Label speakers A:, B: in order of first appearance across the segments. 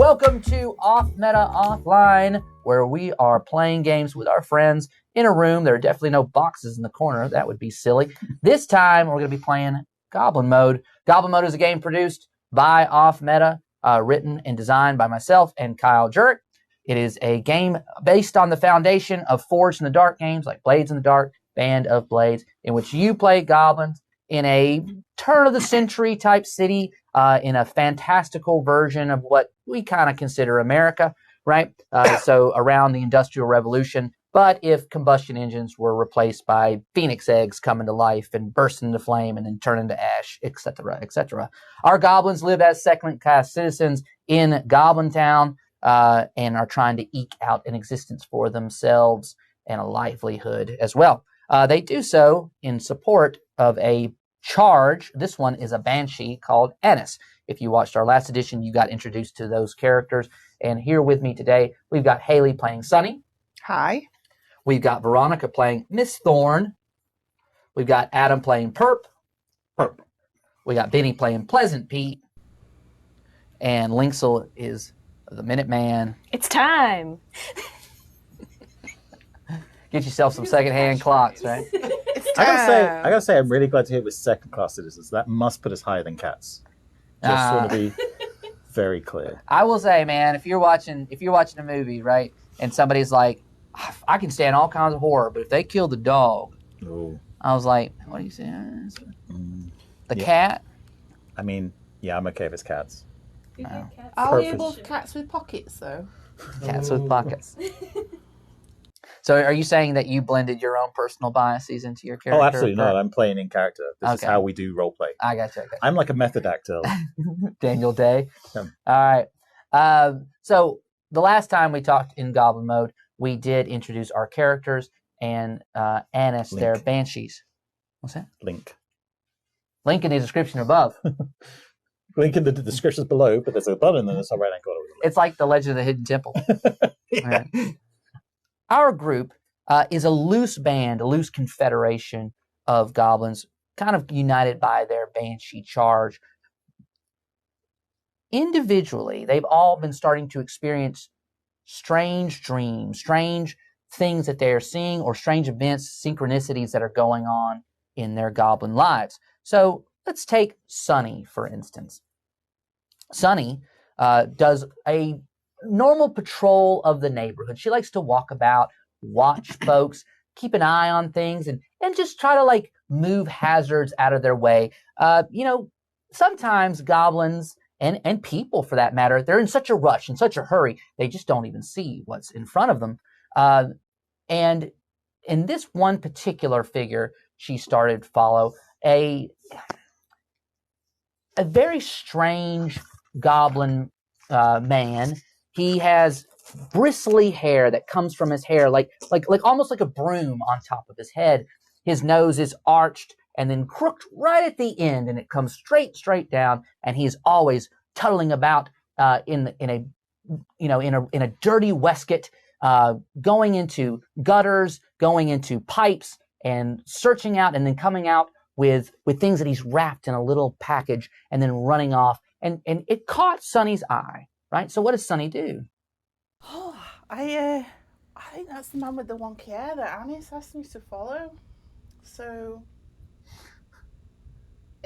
A: Welcome to Off Meta Offline, where we are playing games with our friends in a room. There are definitely no boxes in the corner. That would be silly. This time, we're going to be playing Goblin Mode. Goblin Mode is a game produced by Off Meta, written and designed by myself and Kyle Jurek. It is a game based on the foundation of Forged in the Dark games like Blades in the Dark, Band of Blades, in which you play goblins in a turn-of-the-century type city, in a fantastical version of what we kind of consider America, right? So around the Industrial Revolution, but if combustion engines were replaced by phoenix eggs coming to life and burst into flame and then turn into ash, etc., etc. Our goblins live as second-class citizens in Goblin Town and are trying to eke out an existence for themselves and a livelihood as well. They do so in support of a charge. This one is a banshee called Annis. If you watched our last edition, you got introduced to those characters. And here with me today, we've got Haley playing Sunny.
B: Hi.
A: We've got Veronica playing Miss Thorne. We've got Adam playing Perp. We got Benny playing Pleasant Pete. And Linksel is the Minuteman.
B: It's time.
A: Get yourself some secondhand clocks, right?
C: I gotta say, I'm really glad to hear it was second-class citizens. That must put us higher than cats. Just want to be very clear.
A: I will say, man, if you're watching a movie, right, and somebody's like, I can stand all kinds of horror, but if they kill the dog,
C: Ooh.
A: I was like, what do you say? The cat?
C: I mean, yeah, I'm okay if it's cats.
B: Are we able to cats with pockets, though?
A: Cats with pockets. So are you saying that you blended your own personal biases into your character?
C: Oh, absolutely not. I'm playing in character. This is how we do roleplay.
A: I gotcha.
C: I'm like a method actor.
A: Daniel Day.
C: Yeah.
A: All right. So the last time we talked in Goblin Mode, we did introduce our characters and Annis, their banshees. What's that?
C: Link
A: in the description above.
C: Link in the descriptions below, but there's a button in the top right-hand corner.
A: It's like the Legend of the Hidden Temple.
C: Yeah.
A: Right. Our group is a loose band, a loose confederation of goblins, kind of united by their banshee charge. Individually, they've all been starting to experience strange dreams, strange things that they are seeing, or strange events, synchronicities that are going on in their goblin lives. So let's take Sunny, for instance. Sunny does a normal patrol of the neighborhood. She likes to walk about, watch folks, keep an eye on things, and just try to like move hazards out of their way. Sometimes goblins and people for that matter, they're in such a rush, in such a hurry, they just don't even see what's in front of them. And in this one particular figure, she started to follow a very strange goblin man. He has bristly hair that comes from his hair, like almost like a broom on top of his head. His nose is arched and then crooked right at the end, and it comes straight down. And he's always tuttling about in a dirty waistcoat, going into gutters, going into pipes, and searching out, and then coming out with things that he's wrapped in a little package, and then running off. And it caught Sunny's eye. Right, so what does Sunny do?
B: Oh, I think that's the man with the wonky hair that Annis asked me to follow. So,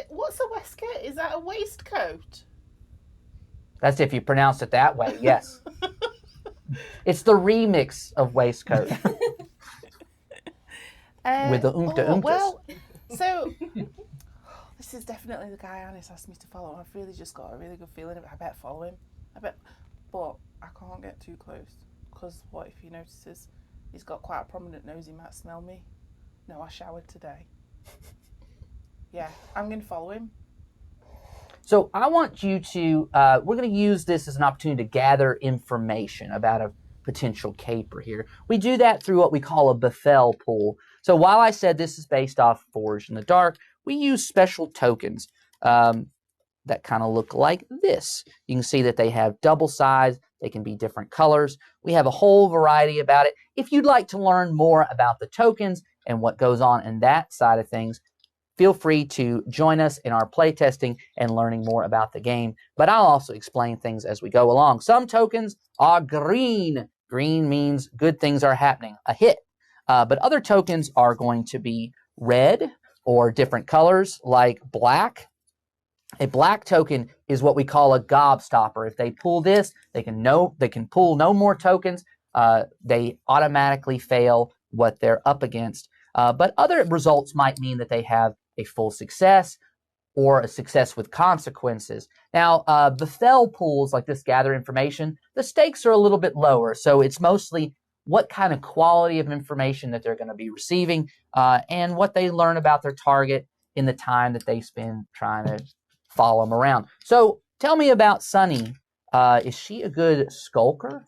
B: what's a waistcoat? Is that a waistcoat?
A: That's if you pronounce it that way, yes. It's the remix of waistcoat. With the oomta-oomtas.
B: Well, so this is definitely the guy Annis asked me to follow. I've really just got a really good feeling of it. I better follow him. But I can't get too close, because what if he notices he's got quite a prominent nose? He might smell me. No, I showered today. Yeah, I'm going to follow him.
A: So I want you to, we're going to use this as an opportunity to gather information about a potential caper here. We do that through what we call a Bethel pool. So while I said this is based off Forged in the Dark, we use special tokens that kind of look like this. You can see that they have double size. They can be different colors. We have a whole variety about it. If you'd like to learn more about the tokens and what goes on in that side of things, feel free to join us in our playtesting and learning more about the game. But I'll also explain things as we go along. Some tokens are green. Green means good things are happening, a hit. But other tokens are going to be red or different colors like black. A black token is what we call a gobstopper. If they pull this, they can pull no more tokens. They automatically fail what they're up against. But other results might mean that they have a full success or a success with consequences. Now, Bethel pools like this gather information. The stakes are a little bit lower, so it's mostly what kind of quality of information that they're going to be receiving and what they learn about their target in the time that they spend trying to follow them around. So tell me about Sunny. Is she a good skulker?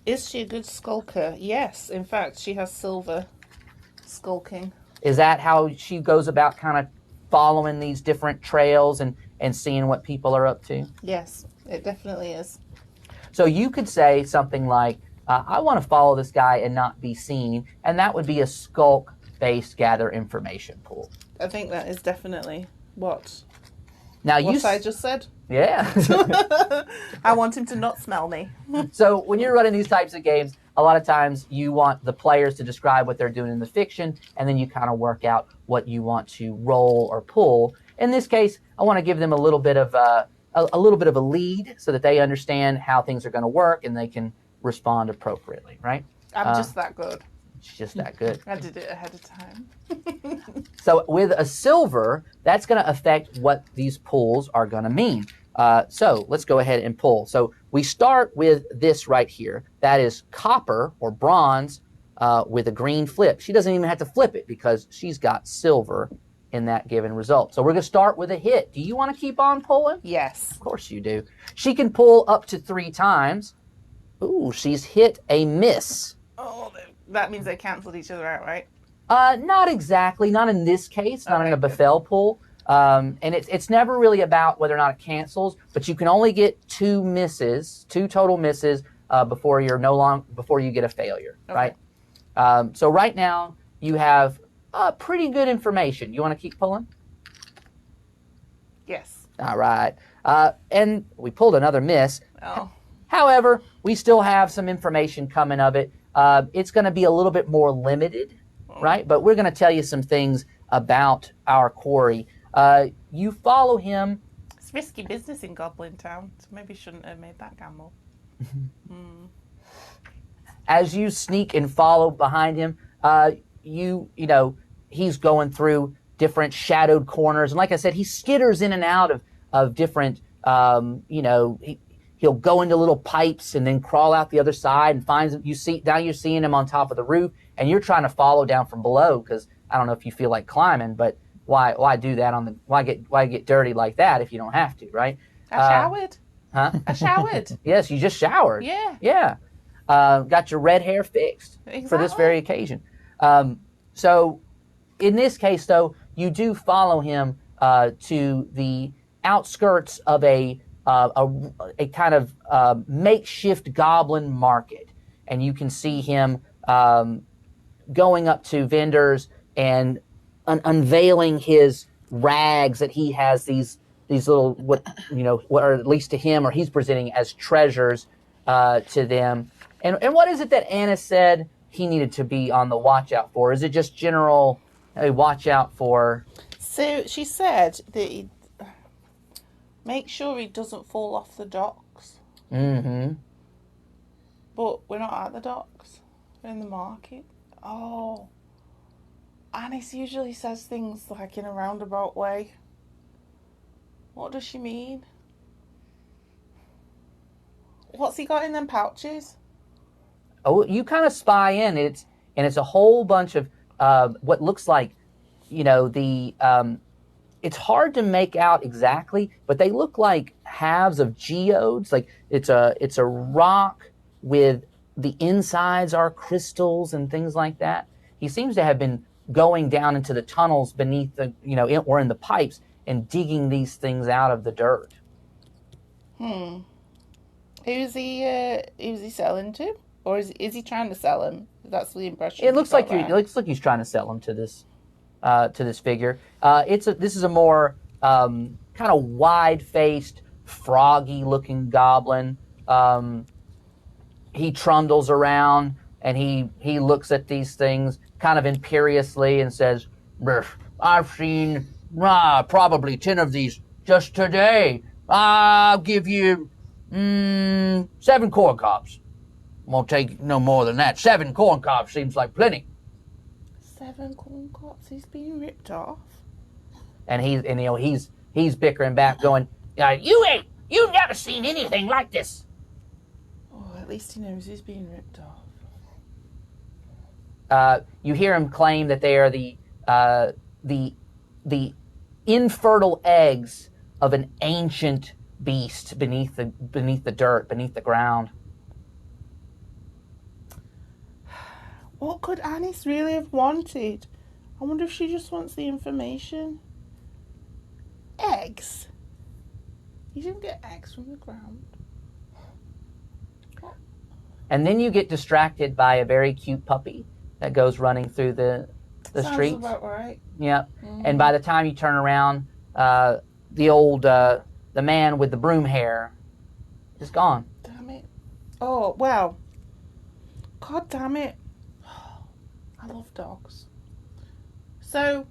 B: Is she a good skulker? Yes. In fact, she has silver skulking.
A: Is that how she goes about kind of following these different trails and seeing what people are up to?
B: Yes, it definitely is.
A: So you could say something like, I want to follow this guy and not be seen, and that would be a skulk-based gather information pool.
B: I think that is definitely what I just said.
A: Yeah.
B: I want him to not smell me.
A: So when you're running these types of games, a lot of times you want the players to describe what they're doing in the fiction, and then you kind of work out what you want to roll or pull. In this case, I want to give them a little bit of a lead so that they understand how things are going to work and they can respond appropriately, right?
B: I'm just that good.
A: It's just that good.
B: I did it ahead of time.
A: So with a silver, that's going to affect what these pulls are going to mean. So let's go ahead and pull. So we start with this right here. That is copper or bronze with a green flip. She doesn't even have to flip it because she's got silver in that given result. So we're going to start with a hit. Do you want to keep on pulling?
B: Yes.
A: Of course you do. She can pull up to 3 times. Ooh, she's hit a miss.
B: Oh, that means they canceled each other out, right?
A: Not exactly. Not in this case. Not in a Bethel pull. And it's never really about whether or not it cancels, but you can only get 2 total misses before you get a failure, right? So right now you have pretty good information. You want to keep pulling?
B: Yes.
A: All right. And we pulled another miss.
B: Oh.
A: However, we still have some information coming of it. It's going to be a little bit more limited, right? But we're going to tell you some things about our quarry. You follow him.
B: It's risky business in Goblin Town, so maybe shouldn't have made that gamble.
A: As you sneak and follow behind him, you know, he's going through different shadowed corners. And like I said, he skitters in and out of different, he'll go into little pipes and then crawl out the other side and finds him. Now you're seeing him on top of the roof, and you're trying to follow down from below because I don't know if you feel like climbing, but why do that why get dirty like that if you don't have to, right?
B: I showered.
A: Huh?
B: I showered.
A: Yes, you just showered.
B: Yeah.
A: Yeah. Got your red hair fixed for this very occasion. So in this case, though, you do follow him to the outskirts of a kind of makeshift goblin market. And you can see him going up to vendors and unveiling his rags that he has these little, what or at least to him, or he's presenting as treasures to them. And what is it that Anna said he needed to be on the watch out for? Is it just general watch out for?
B: So she said that make sure he doesn't fall off the docks.
A: Mm-hmm.
B: But we're not at the docks. We're in the market. Oh. Anis usually says things like in a roundabout way. What does she mean? What's he got in them pouches?
A: Oh, you kind of spy in. It's a whole bunch of what looks like, it's hard to make out exactly, but they look like halves of geodes. Like it's a rock with the insides are crystals and things like that. He seems to have been going down into the tunnels beneath the, or in the pipes and digging these things out of the dirt.
B: Who's he selling to? Or is he trying to sell him? That's the impression.
A: It looks like he's trying to sell them to this to this figure. This is a more kind of wide-faced, froggy-looking goblin. He trundles around and he looks at these things kind of imperiously and says, I've seen probably 10 of these just today. I'll give you 7 corn cobs. Won't take no more than that. 7 corn cobs seems like plenty.
B: 7 corn cobs? He's being ripped off.
A: And he's bickering back, going, you've never seen anything like this.
B: Oh, at least he knows he's being ripped off.
A: You hear him claim that they are the infertile eggs of an ancient beast beneath the dirt, beneath the ground.
B: What could Anis really have wanted? I wonder if she just wants the information. Eggs? You didn't get eggs from the ground.
A: And then you get distracted by a very cute puppy that goes running through the streets.
B: Sounds about right.
A: Yeah. Mm-hmm. And by the time you turn around, the man with the broom hair is gone.
B: Damn it. Oh, well. God damn it. I love dogs. So,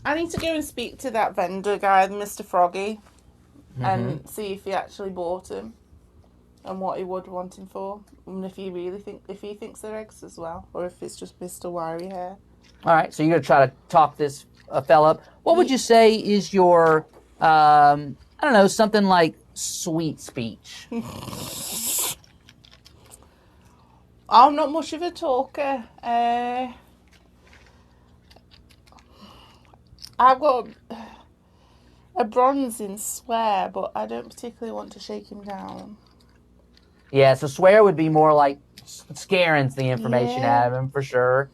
B: I need to go and speak to that vendor guy, Mr. Froggy, and see if he actually bought him and what he would want him for, and if he thinks they're eggs as well, or if it's just Mr. Wiry Hair.
A: All right, so you're gonna try to talk this fella up. What would you say is your, I don't know, something like sweet speech?
B: I'm not much of a talker. I've got a bronze in swear, but I don't particularly want to shake him down.
A: Yeah, so swear would be more like scaring the information out of him for sure,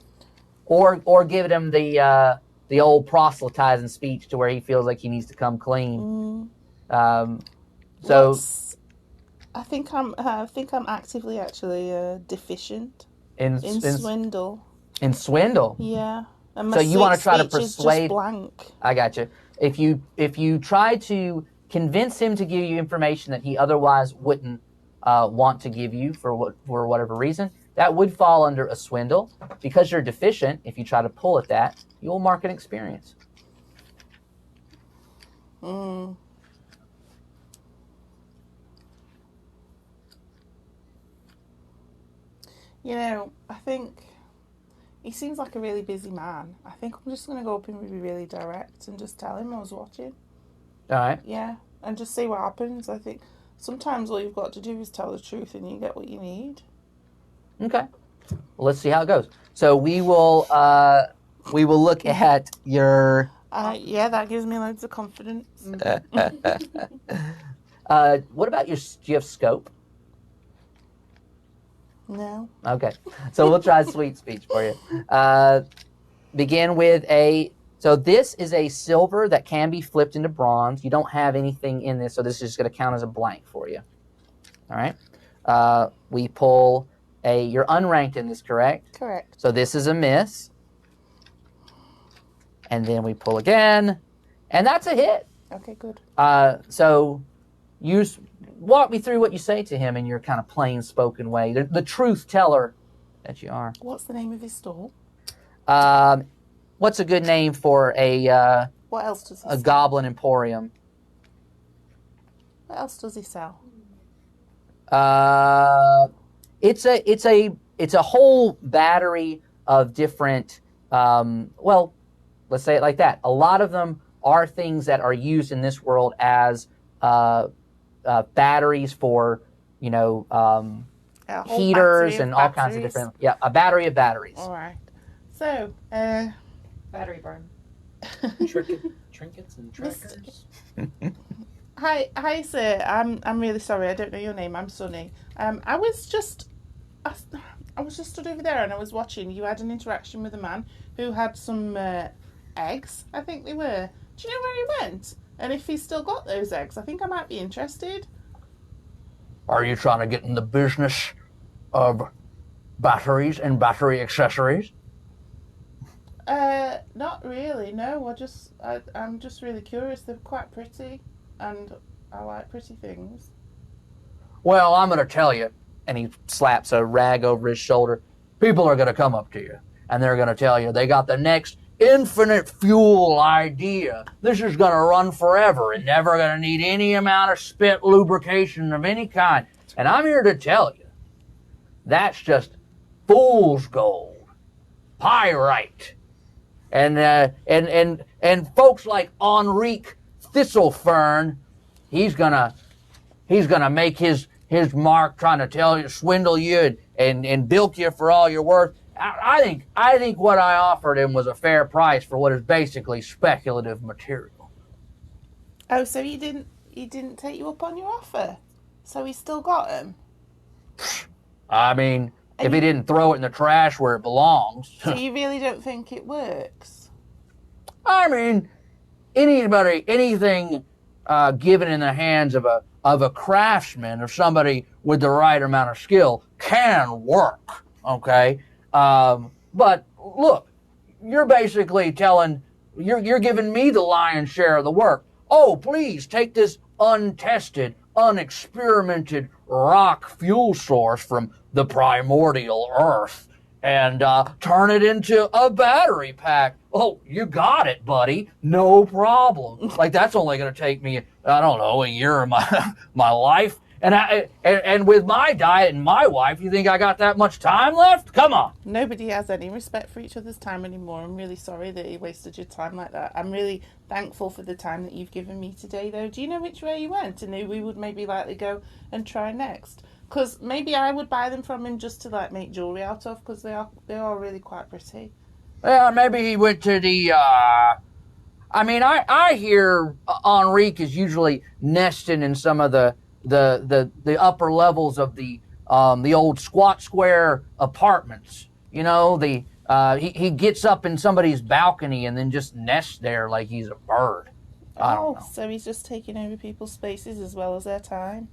A: or giving him the old proselytizing speech to where he feels like he needs to come clean.
B: I think I'm actively actually deficient
A: in
B: swindle.
A: In swindle.
B: Yeah. And
A: so you want to try to persuade?
B: Just blank.
A: I got you. If you try to convince him to give you information that he otherwise wouldn't want to give you for whatever reason, that would fall under a swindle. Because you're deficient, if you try to pull at that, you will mark an experience.
B: You know, I think he seems like a really busy man. I think I'm just going to go up and be really direct and just tell him I was watching.
A: All right.
B: Yeah, and just see what happens. I think sometimes all you've got to do is tell the truth and you get what you need.
A: Okay. Well, let's see how it goes. So we will look at your...
B: yeah, that gives me loads of confidence.
A: What about do you have scope?
B: No.
A: Okay. So we'll try sweet speech for you. Begin with so this is a silver that can be flipped into bronze. You don't have anything in this, so this is just going to count as a blank for you. All right. We pull you're unranked in this, correct?
B: Correct.
A: So this is a miss. And then we pull again, and that's a hit.
B: Okay, good.
A: So you walk me through what you say to him in your kind of plain-spoken way, the truth teller that you are.
B: What's the name of his stall?
A: What's a good name for
B: what else does he sell?
A: Goblin Emporium?
B: What else does he sell?
A: It's a whole battery of different. Let's say it like that. A lot of them are things that are used in this world as batteries for, heaters and all kinds of different. Yeah, a battery of batteries.
B: All right. So,
D: battery burn. Trinkets and trackers.
B: Hi, sir. I'm really sorry. I don't know your name. I'm Sunny. I was just stood over there and I was watching. You had an interaction with a man who had some eggs. I think they were. Do you know where he went? And if he's still got those eggs, I think I might be interested.
A: Are you trying to get in the business of batteries and battery accessories?
B: Not really. No, I'm just really curious. They're quite pretty, and I like pretty things.
A: Well, I'm going to tell you, and he slaps a rag over his shoulder. People are going to come up to you, and they're going to tell you they got the next infinite fuel idea. This is going to run forever and never going to need any amount of spit lubrication of any kind. And I'm here to tell you, that's just fool's gold, pyrite. And folks like Enrique Thistlefern, he's gonna make his mark trying to swindle you and bilk you for all you're worth. I think what I offered him was a fair price for what is basically speculative material.
B: Oh, so he didn't take you up on your offer? So he still got him?
A: I mean, if he didn't throw it in the trash where it belongs.
B: So you really don't think it works?
A: I mean, anything given in the hands of a craftsman, of somebody with the right amount of skill, can work. Okay, but look, you're basically you're giving me the lion's share of the work. Oh, please take this untested, unexperimented rock fuel source from the primordial earth and turn it into a battery pack. Oh, you got it, buddy. No problem. Like, that's only going to take me, I don't know, a year of my life. And with my diet and my wife, you think I got that much time left? Come on.
B: Nobody has any respect for each other's time anymore. I'm really sorry that you wasted your time like that. I'm really thankful for the time that you've given me today, though. Do you know which way you went and who we would maybe likely go and try next? Because maybe I would buy them from him just to like make jewellery out of, because they are really quite pretty.
A: Well, maybe he went to the... I mean, I hear Enrique is usually nesting in some of the upper levels of the old squat square apartments. You know, he gets up in somebody's balcony and then just nests there like he's a bird. I don't know.
B: So he's just taking over people's spaces as well as their time.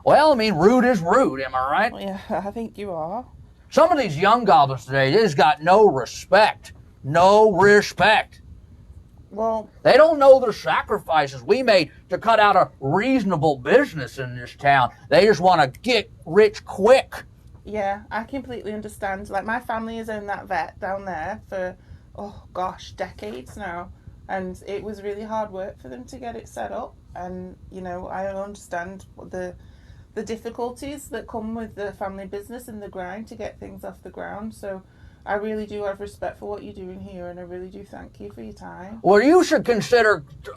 A: Well, I mean, rude is rude, am I right?
B: Yeah, I think you are.
A: Some of these young goblins today, they just got no respect. No respect.
B: Well,
A: they don't know the sacrifices we made to cut out a reasonable business in this town. They just want to get rich quick.
B: Yeah, I completely understand. Like, my family has owned that vet down there for, decades now. And it was really hard work for them to get it set up. And, you know, I understand the difficulties that come with the family business and the grind to get things off the ground. So I really do have respect for what you're doing here, and I really do thank you for your time.
A: Well, you should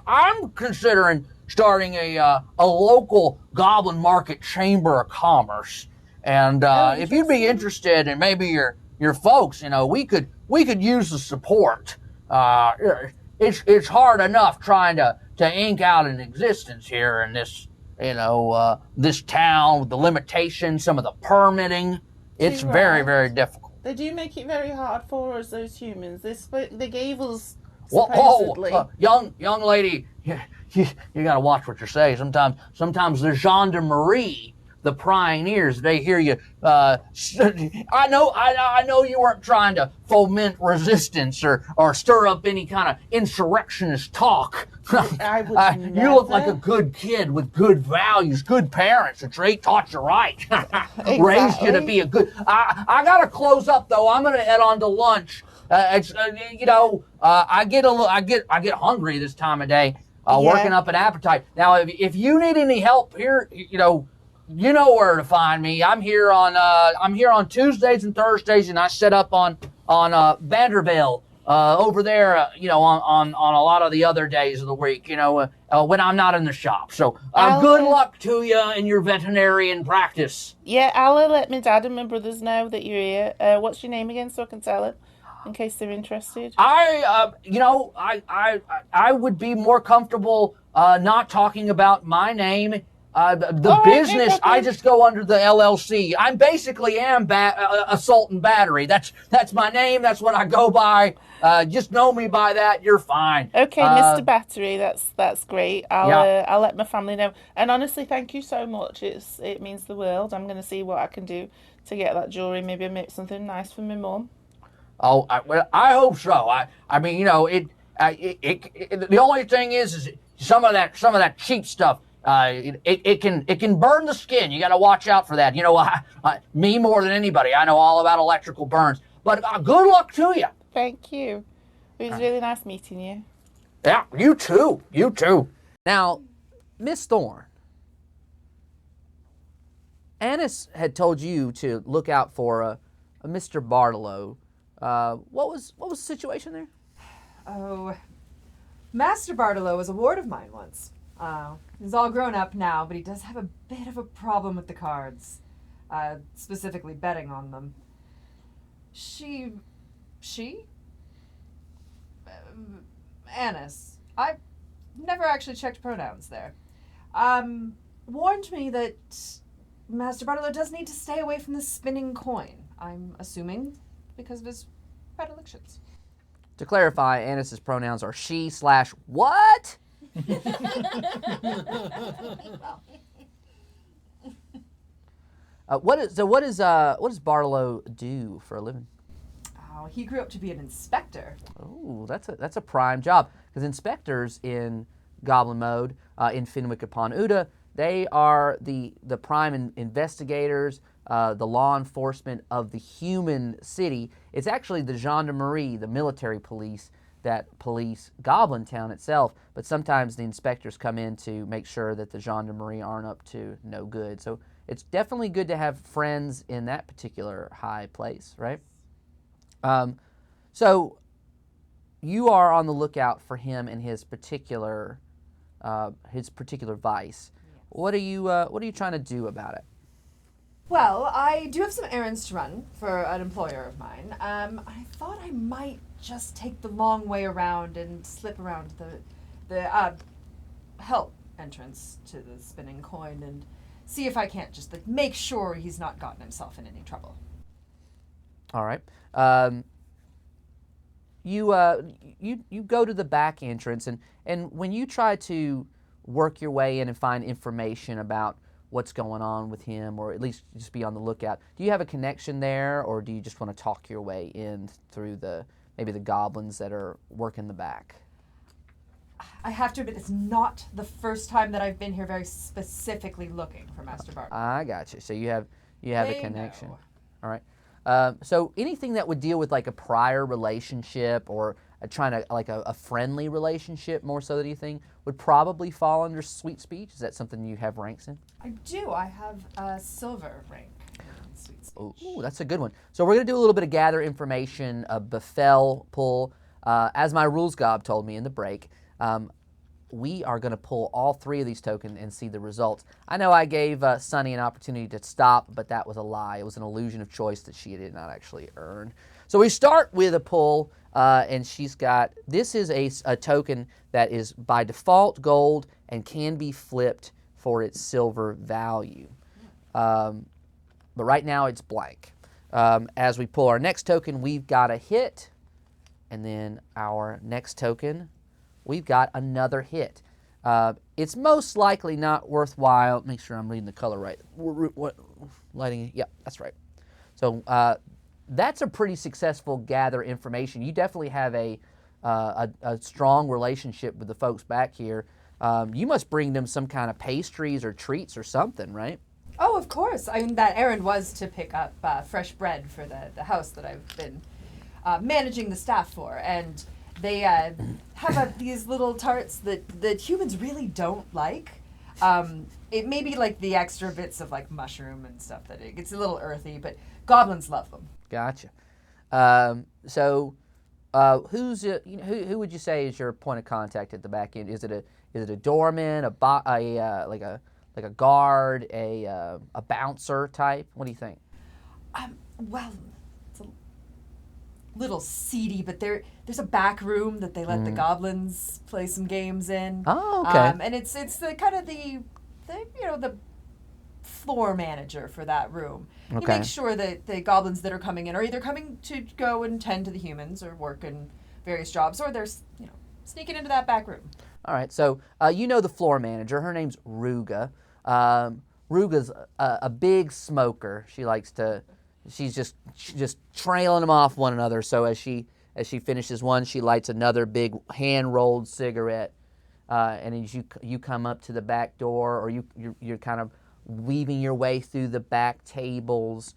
A: I'm considering starting a local Goblin Market Chamber of Commerce. And if you'd be interested, and maybe your folks, you know, we could use the support. It's hard enough trying to ink out an existence here in this, you know, this town with the limitations, some of the permitting. It's very, very difficult.
B: They do make it very hard for us, those humans. They gave us supposedly.
A: Young lady, you got to watch what you say. Sometimes the gendarmerie, the pioneers, they hear you. I know you weren't trying to foment resistance or stir up any kind of insurrectionist talk.
B: I would never.
A: You look like a good kid with good values, good parents. The trait taught you right.
B: Exactly.
A: Raised you to be a good. I gotta close up though. I'm gonna head on to lunch. I get hungry this time of day. Working up an appetite. Now, if you need any help here, you know where to find me. I'm here on Tuesdays and Thursdays, and I set up on Vanderbilt over there. On a lot of the other days of the week. When I'm not in the shop. So good luck to you in your veterinarian practice.
B: Yeah, I'll let my dad and my brothers know that you're here. What's your name again, so I can tell them, in case they're interested?
A: I would be more comfortable not talking about my name. The business, no, I just go under the LLC. I basically am assault and battery. That's my name. That's what I go by. Just know me by that. You're fine.
B: Okay, Mr. Battery. That's great. I'll let my family know. And honestly, thank you so much. It means the world. I'm going to see what I can do to get that jewelry. Maybe make something nice for my mum.
A: Oh, well, I hope so. I mean, you know, the only thing is some of that cheap stuff. It can burn the skin. You got to watch out for that. You know, me more than anybody, I know all about electrical burns. But good luck to you.
B: Thank you. It was really nice meeting you.
A: Yeah, you too. You too. Now, Miss Thorne, Annis had told you to look out for a Mr. Bartolo. What was the situation there?
D: Oh, Master Bartolo was a ward of mine once. He's all grown up now, but he does have a bit of a problem with the cards, specifically betting on them. Annis. I've never actually checked pronouns there. Warned me that Master Bartolo does need to stay away from the spinning coin. I'm assuming because of his predilections.
A: To clarify, Annis's pronouns are she/what? What does Bartolo do for a living?
D: Oh, he grew up to be an inspector.
A: Oh, that's a prime job, because inspectors in Goblin Mode in Fenwick upon Uda, they are the prime investigators, the law enforcement of the human city. It's actually the gendarmerie, the military police, that police Goblin Town itself, but sometimes the inspectors come in to make sure that the gendarmerie aren't up to no good. So it's definitely good to have friends in that particular high place, right? So you are on the lookout for him and his particular vice.
D: Yes.
A: What are you trying to do about it?
D: Well, I do have some errands to run for an employer of mine. I thought I might just take the long way around and slip around the help entrance to the spinning coin and see if I can't just make sure he's not gotten himself in any trouble.
A: All right. You go to the back entrance, and when you try to work your way in and find information about what's going on with him, or at least just be on the lookout, do you have a connection there, or do you just want to talk your way in through maybe the goblins that are working the back?
D: I have to admit, it's not the first time that I've been here very specifically looking for Master Bartolo.
A: I got you. So you have a
D: They
A: connection.
D: know.
A: All right. So anything that would deal with like a prior relationship or trying to like a friendly relationship more so than anything would probably fall under sweet speech. Is that something you have ranks in?
D: I do. I have a silver rank in sweet speech.
A: Ooh, that's a good one. So we're going to do a little bit of gather information, a befell pull. As my rules gob told me in the break, we are going to pull all three of these tokens and see the results. I know I gave Sunny an opportunity to stop, but that was a lie. It was an illusion of choice that she did not actually earn. So we start with a pull, and she's got, this is a token that is by default gold and can be flipped for its silver value. But right now it's blank. As we pull our next token, we've got a hit, and then our next token, we've got another hit. It's most likely not worthwhile. Make sure I'm reading the color right. What lighting? Yeah, that's right. So that's a pretty successful gather information. You definitely have a strong relationship with the folks back here. You must bring them some kind of pastries or treats or something, right?
D: Oh, of course. I mean, that errand was to pick up fresh bread for the house that I've been managing the staff for, and they have these little tarts that humans really don't like. It may be like the extra bits of like mushroom and stuff that it gets a little earthy, but goblins love them.
A: Gotcha. So who would you say is your point of contact at the back end? Is it a doorman, like a guard, a bouncer type? What do you think?
D: Well, it's a little seedy, but there's a back room that they let the goblins play some games in.
A: Oh, okay.
D: And it's the kind of the floor manager for that room.
A: Okay.
D: He makes sure that the goblins that are coming in are either coming to go and tend to the humans or work in various jobs, or they're sneaking into that back room.
A: All right. So the floor manager. Her name's Ruga. Ruga's a big smoker. She likes to she's just trailing them off one another. So as she finishes one, she lights another big hand-rolled cigarette. And as you come up to the back door, or you're kind of weaving your way through the back tables,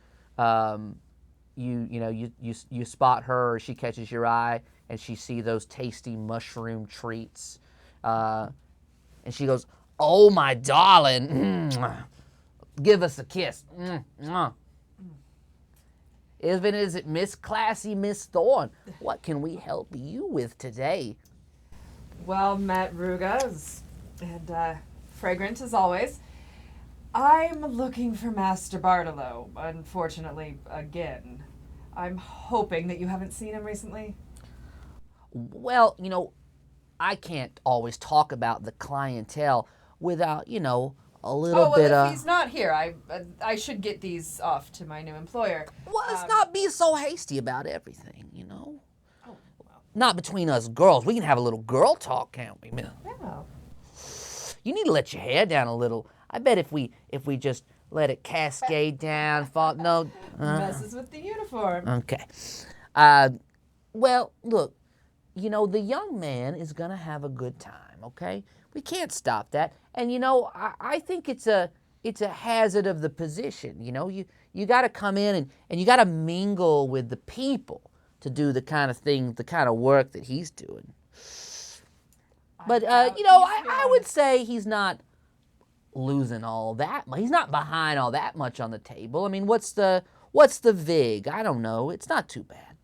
A: you spot her, or she catches your eye, and she see those tasty mushroom treats, and she goes, "Oh my darling, give us a kiss." Is it Miss Classy Miss Thorne? What can we help you with today?
D: Well, Matt Rugas, and fragrant as always. I'm looking for Master Bartolo, unfortunately, again. I'm hoping that you haven't seen him recently.
A: Well, I can't always talk about the clientele without, a little bit
D: if
A: of...
D: he's not here, I should get these off to my new employer.
A: Well, let's not be so hasty about everything, Oh, well. Not between us girls. We can have a little girl talk, can't we, Mill?
D: Yeah.
A: You need to let your hair down a little. I bet if we just let it cascade down,
D: Messes with the uniform.
A: Okay. Well, look, the young man is going to have a good time, okay? We can't stop that. And, I think it's a hazard of the position, You got to come in and you got to mingle with the people to do the kind of work that he's doing. But, I would say he's not losing all that much. He's not behind all that much on the table. I mean, what's the vig? I don't know. It's not too bad.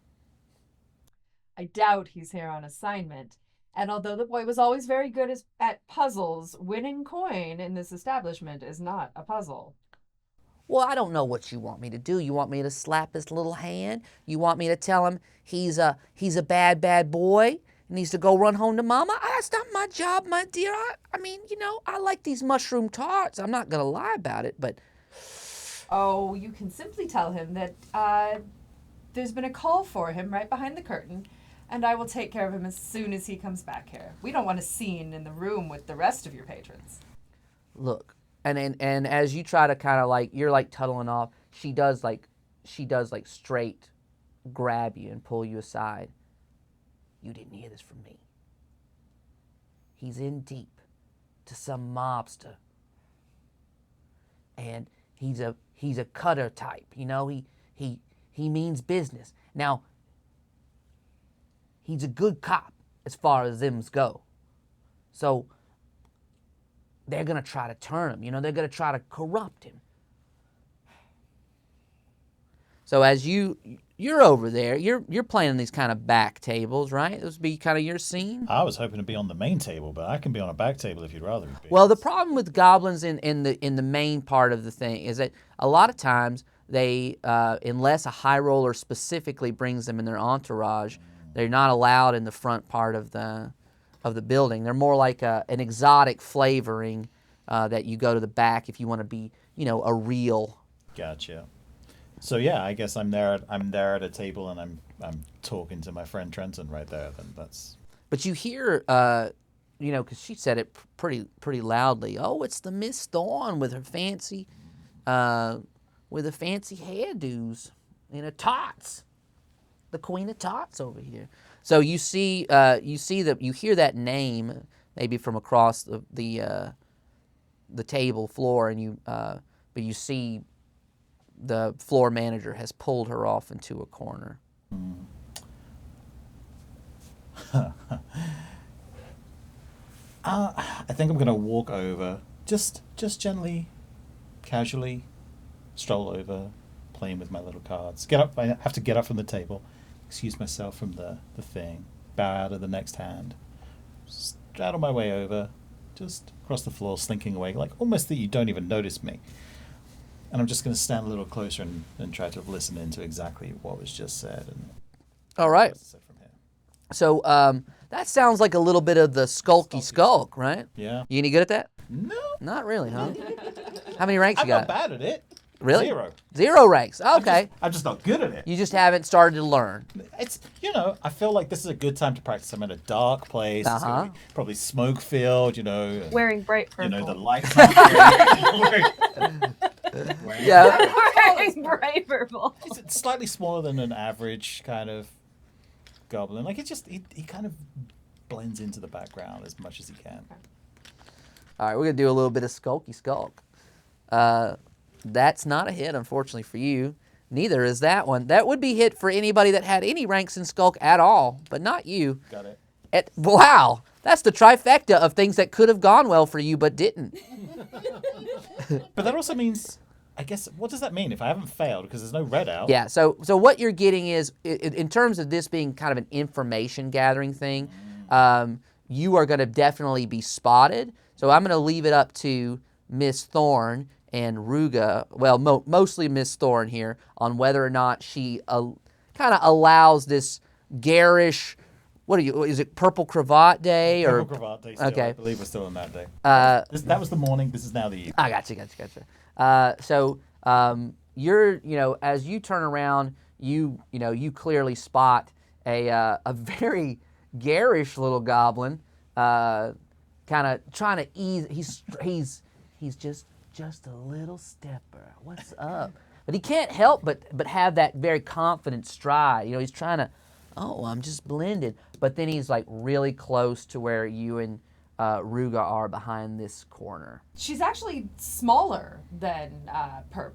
D: I doubt he's here on assignment. And although the boy was always very good at puzzles, winning coin in this establishment is not a puzzle.
A: Well, I don't know what you want me to do. You want me to slap his little hand? You want me to tell him he's a bad boy? Needs to go run home to Mama? That's not my job, my dear. I mean, I like these mushroom tarts. I'm not going to lie about it, but...
D: Oh, you can simply tell him that there's been a call for him right behind the curtain, and I will take care of him as soon as he comes back here. We don't want a scene in the room with the rest of your patrons.
A: Look, and as you try to kind of you're tuddling off, she does straight grab you and pull you aside. You didn't hear this from me. He's in deep to some mobster. And he's a cutter type, he means business. Now, he's a good cop as far as thems go. So they're going to try to turn him, they're going to try to corrupt him. So as you're over there, you're playing these kind of back tables, right? This would be kind of your scene.
C: I was hoping to be on the main table, but I can be on a back table if you'd rather be.
A: Well, the problem with goblins in the main part of the thing is that a lot of times they, unless a high roller specifically brings them in their entourage, they're not allowed in the front part of the building. They're more like an exotic flavoring that you go to the back if you want to be, a real.
C: Gotcha. So yeah, I guess I'm there at a table and I'm talking to my friend Trenton right there. Then that's.
A: But you hear, because she said it pretty loudly. Oh, it's the Miss Thorne with her fancy hairdos and her tots, the Queen of Tots over here. So you hear that name maybe from across the table floor, and but you see. The floor manager has pulled her off into a corner.
C: I think I'm going to walk over, just gently, casually, stroll over, playing with my little cards. Get up. I have to get up from the table, excuse myself from the thing, bow out of the next hand, straddle my way over, just across the floor, slinking away, almost that you don't even notice me. And I'm just going to stand a little closer and try to listen into exactly what was just said. And
A: all right.
C: from here.
A: So that sounds like a little bit of the skulky skulk, right?
C: Yeah.
A: You any good at that?
C: No.
A: Not really, huh? How many ranks
C: I'm
A: you got?
C: not bad at it.
A: Really?
C: 0.
A: 0 ranks. Okay.
C: I'm just not good at it.
A: You just haven't started to learn.
C: It's, I feel like this is a good time to practice. I'm in a dark place. It's gonna be probably smoke filled,
E: Wearing bright purple.
C: the lights aren't great.
A: Yeah.
E: Wearing bright purple.
C: It's slightly smaller than an average kind of goblin. Like it's just he kind of blends into the background as much as he can.
A: All right, we're gonna do a little bit of skulky skulk. That's not a hit, unfortunately for you. Neither is that one. That would be hit for anybody that had any ranks in skulk at all, but not you.
C: Got it.
A: Wow, that's the trifecta of things that could have gone well for you but didn't.
C: But that also means, I guess, what does that mean if I haven't failed? Because there's no red out.
A: Yeah, so what you're getting is, in terms of this being kind of an information gathering thing, you are going to definitely be spotted. So I'm going to leave it up to Miss Thorne and Ruga, well, mostly Miss Thorne here, on whether or not she kind of allows this garish, is it Purple Cravat Day?
C: Purple Cravat Day still.
A: Okay.
C: I believe we're still on that day. That was the morning. This is now the evening.
A: I gotcha. So you're, as you turn around, you clearly spot a very garish little goblin, kind of trying to ease. He's just a little stepper. What's up? But he can't help but have that very confident stride. He's trying to, I'm just blended. But then he's like really close to where you and Ruga are behind this corner.
D: She's actually smaller than Perp,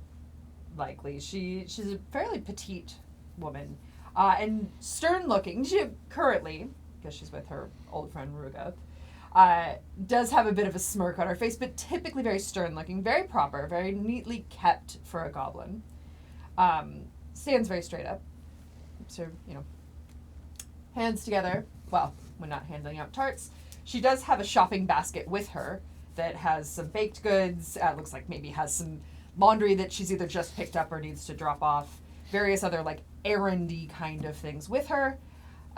D: likely. She's a fairly petite woman and stern-looking. She currently, because she's with her old friend Ruga, does have a bit of a smirk on her face, but typically very stern-looking, very proper, very neatly kept for a goblin. Stands very straight up. So, hands together. Well, when not handing out tarts. She does have a shopping basket with her that has some baked goods. Looks like maybe has some laundry that she's either just picked up or needs to drop off. Various other like errandy kind of things with her.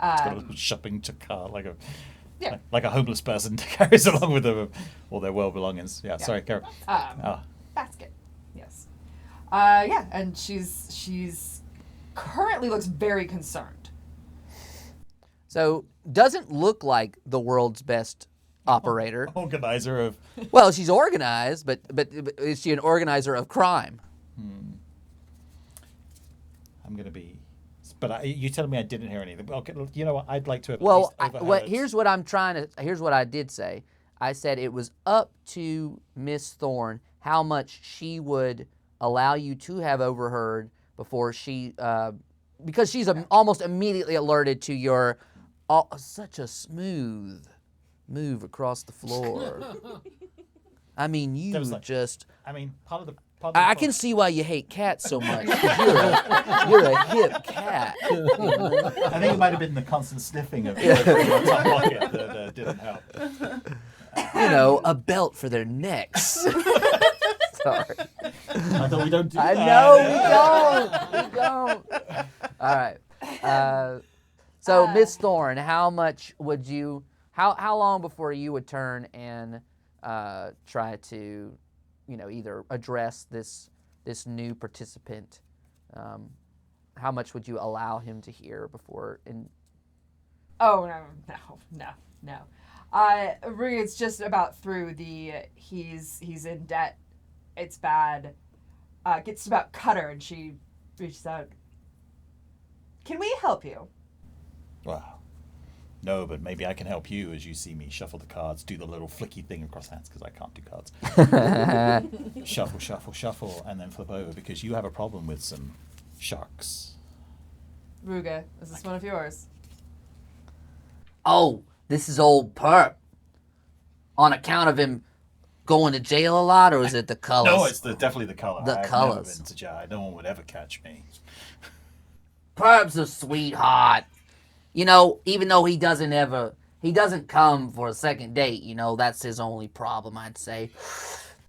C: Got a little shopping cart like a homeless person carries along with them all their well belongings. Yeah. Sorry, Karen.
D: Basket. Yes. And she's currently looks very concerned.
A: So doesn't look like the world's best operator.
C: Organizer of.
A: Well, she's organized, but is she an organizer of crime?
C: I'm gonna be. But you telling me I didn't hear anything. Okay, you know what? I'd like to have.
A: Well,
C: at least
A: here's what I'm trying to. Here's what I did say. I said it was up to Miss Thorne how much she would allow you to have overheard before she, because she's almost immediately alerted to your. Such a smooth move across the floor. I mean, just.
C: I mean, part of the.
A: I can see why you hate cats so much. You're a hip cat.
C: I think it might have been the constant sniffing of your top pocket that didn't help.
A: A belt for their necks. Sorry.
C: I thought we don't do
A: I
C: that.
A: know we don't. All right. So, Miss Thorne, how much would you? How long before you would turn and try to, either address this new participant? How much would you allow him to hear before?
D: Oh no. It's just about through the he's in debt. It's bad. Gets to about Cutter, and she reaches out. Can we help you?
C: Wow. No, but maybe I can help you as you see me shuffle the cards, do the little flicky thing across hands because I can't do cards. Shuffle, and then flip over because you have a problem with some sharks.
D: Ruga, is this one of yours?
A: Oh, this is old Perp. On account of him going to jail a lot, or is it the colors?
C: No, it's definitely the color.
A: The
C: I've
A: colors.
C: never been to jail. No one would ever catch me.
A: Perp's a sweetheart. Even though he doesn't come for a second date, that's his only problem, I'd say.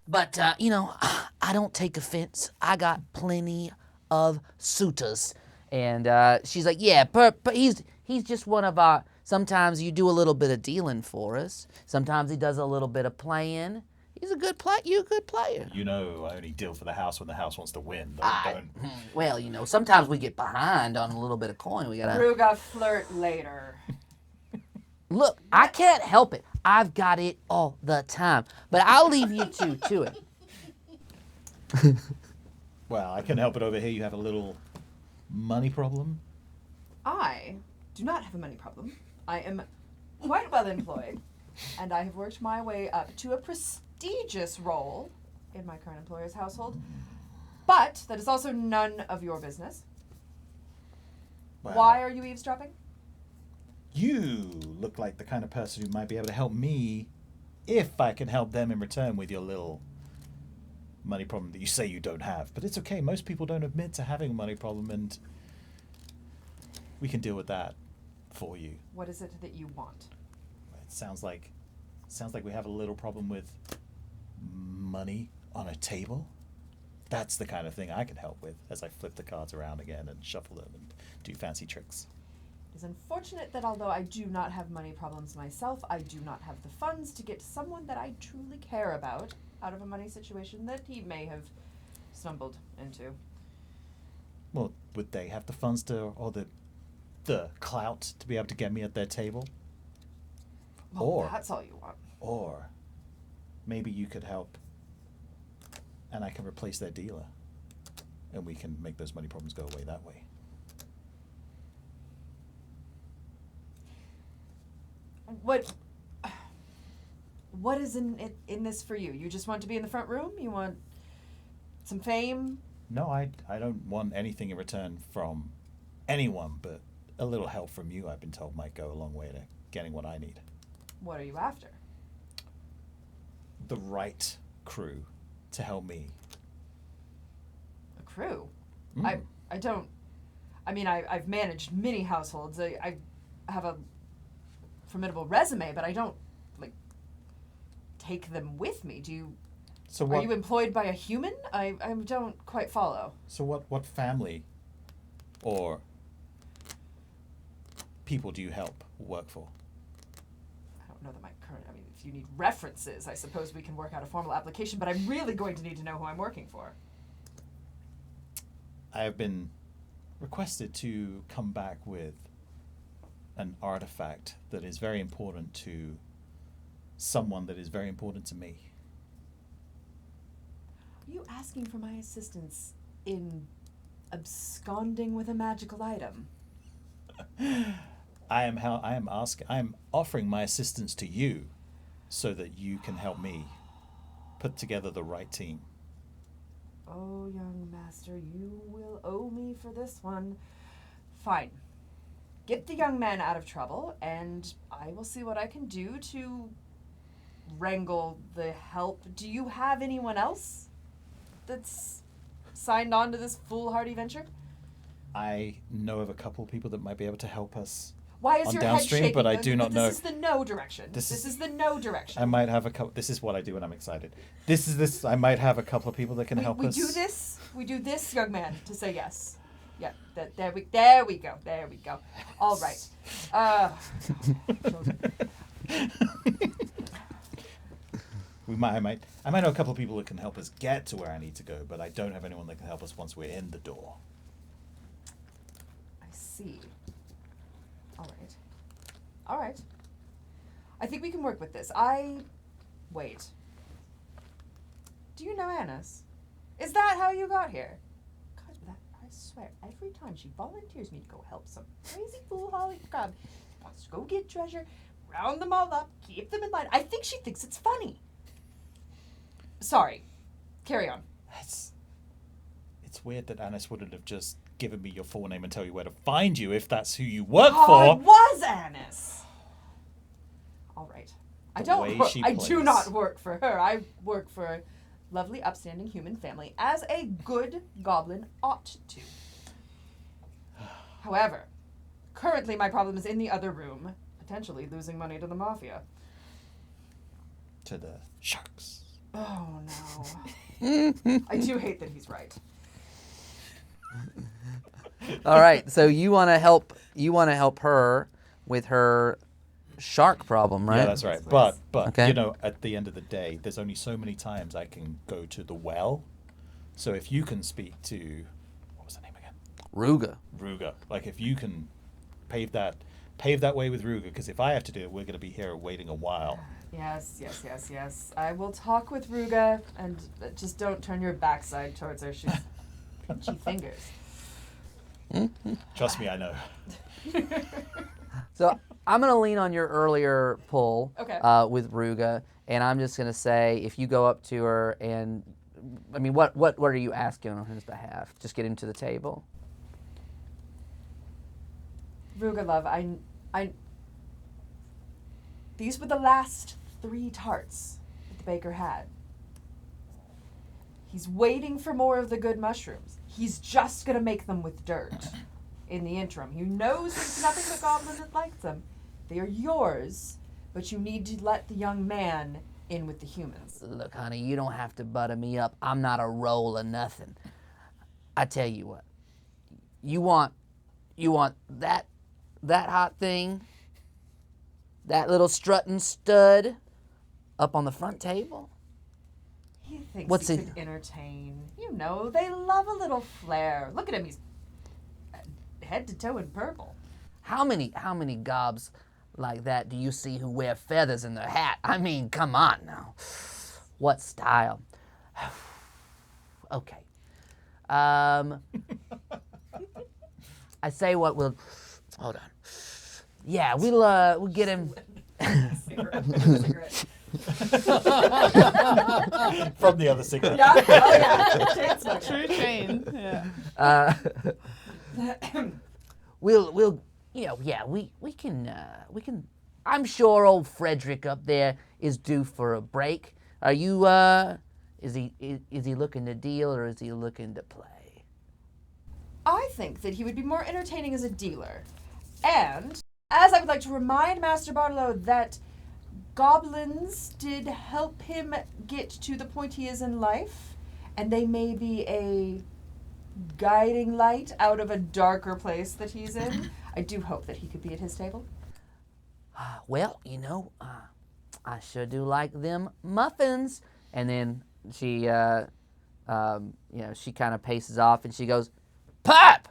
A: But, I don't take offense. I got plenty of suitors. And she's like, yeah, Perp, he's just one of our, sometimes you do a little bit of dealing for us. Sometimes he does a little bit of playing. He's a good player. You're a good player.
C: I only deal for the house when the house wants to win.
A: Well, sometimes we get behind on a little bit of coin. We gotta.
D: Ruga, flirt later.
A: Look, I can't help it. I've got it all the time. But I'll leave you two to it.
C: Well, I can help it over here. You have a little money problem.
D: I do not have a money problem. I am quite well employed, and I have worked my way up to a prestigious role in my current employer's household. But that is also none of your business.
C: Well,
D: Why are you eavesdropping?
C: You look like the kind of person who might be able to help me if I can help them in return with your little money problem that you say you don't have. But it's okay. Most people don't admit to having a money problem, and we can deal with that for you.
D: What is it that you want?
C: It sounds like we have a little problem with money on a table. That's the kind of thing I can help with as I flip the cards around again and shuffle them and do fancy tricks.
D: It is unfortunate that although I do not have money problems myself, I do not have the funds to get someone that I truly care about out of a money situation that he may have stumbled into.
C: Well, would they have the funds to, or the clout to be able to get me at their table?
D: Well,
C: Or-
D: that's all you want.
C: Or maybe you could help and I can replace their dealer and we can make those money problems go away that way.
D: What is in this for you? You just want to be in the front room? You want some fame?
C: No, I don't want anything in return from anyone, but a little help from you I've been told might go a long way to getting what I need.
D: What are you after?
C: The right crew to help me.
D: A crew?
C: Mm.
D: I don't... I mean, I've managed many households. I have a formidable resume, but I don't, take them with me. Do you...
C: So
D: Are you employed by a human? I don't quite follow.
C: So what family or people do you help work for?
D: I don't know that my current... I mean, if you need references, I suppose we can work out a formal application, but I'm really going to need to know who I'm working for.
C: I have been requested to come back with an artifact that is very important to someone that is very important to me.
D: Are you asking for my assistance in absconding with a magical item?
C: I am offering my assistance to you so that you can help me put together the right team.
D: Oh, young master, you will owe me for this one. Fine. Get the young man out of trouble, and I will see what I can do to wrangle the help. Do you have anyone else that's signed on to this foolhardy venture?
C: I know of a couple of people that might be able to help us.
D: Why is
C: On
D: your
C: downstream,
D: head shaking?
C: but I do not know.
D: This is the no direction.
C: This
D: This
C: is-
D: is the no direction.
C: I might have a couple. This is what I do when I'm excited. I might have a couple of people that can help
D: we
C: us.
D: do this. We do this, young man, to say yes. Yeah. There we go. There we go. All right. Children.
C: I might know a couple of people that can help us get to where I need to go, but I don't have anyone that can help us once we're in the door.
D: I see. All right. I think we can work with this. Wait. Do you know Annis? Is that how you got here? God, I swear, every time she volunteers me to go help some crazy foolhardy crab, she wants to go get treasure, round them all up, keep them in line. I think she thinks it's funny. Sorry. Carry on.
C: It's weird that Annis wouldn't have just given me your full name and tell you where to find you if that's who you work
D: I
C: for.
D: was Annis. All right. I
C: The
D: don't.
C: way
D: Work,
C: she
D: I
C: plays.
D: do not work for her. I work for a lovely, upstanding human family, as a good goblin ought to. However, currently my problem is in the other room, potentially losing money to the mafia.
C: To the sharks.
D: Oh no. I do hate that he's right.
A: All right, so you want to help her with her shark problem, right?
C: Yeah, that's right. But
A: Okay.
C: at the end of the day, there's only so many times I can go to the well. So if you can speak to, what was the name again?
A: Ruga.
C: Like if you can pave that way with Ruga, because if I have to do it, we're going to be here waiting a while.
D: Yes. I will talk with Ruga, and just don't turn your backside towards her. She's Pinchy fingers.
C: Trust me, I know.
A: So I'm gonna lean on your earlier pull
D: Okay.
A: with Ruga, and I'm just gonna say if you go up to her and, I mean, what are you asking on his behalf? Just get him to the table.
D: Ruga love, I. These were the last 3 tarts that the baker had. He's waiting for more of the good mushrooms. He's just gonna make them with dirt. In the interim, he knows there's nothing but goblins that like them. They are yours, but you need to let the young man in with the humans.
A: Look, honey, you don't have to butter me up. I'm not a roll or nothing. I tell you what, you want that hot thing, that little strutting stud up on the front table?
D: He thinks
A: What's
D: he
A: it-
D: could entertain. You know, they love a little flair. Look at him, he's head to toe in purple.
A: How many gobs like that do you see who wear feathers in their hat? I mean, come on now. What style? Okay. I say what we'll. Hold on. Yeah, we'll get him.
D: Cigarette.
C: From the other cigarette.
D: Yeah. Oh yeah. Chain smoker.
B: True chain. Yeah.
A: We'll we can I'm sure old Frederick up there is due for a break. Are you is he looking to deal or is he looking to play?
D: I think that he would be more entertaining as a dealer. And as I would like to remind Master Barlow that goblins did help him get to the point he is in life, and they may be a guiding light out of a darker place that he's in. I do hope that he could be at his table.
A: Well, I sure do like them muffins. And then she she kind of paces off and she goes, "Pop!"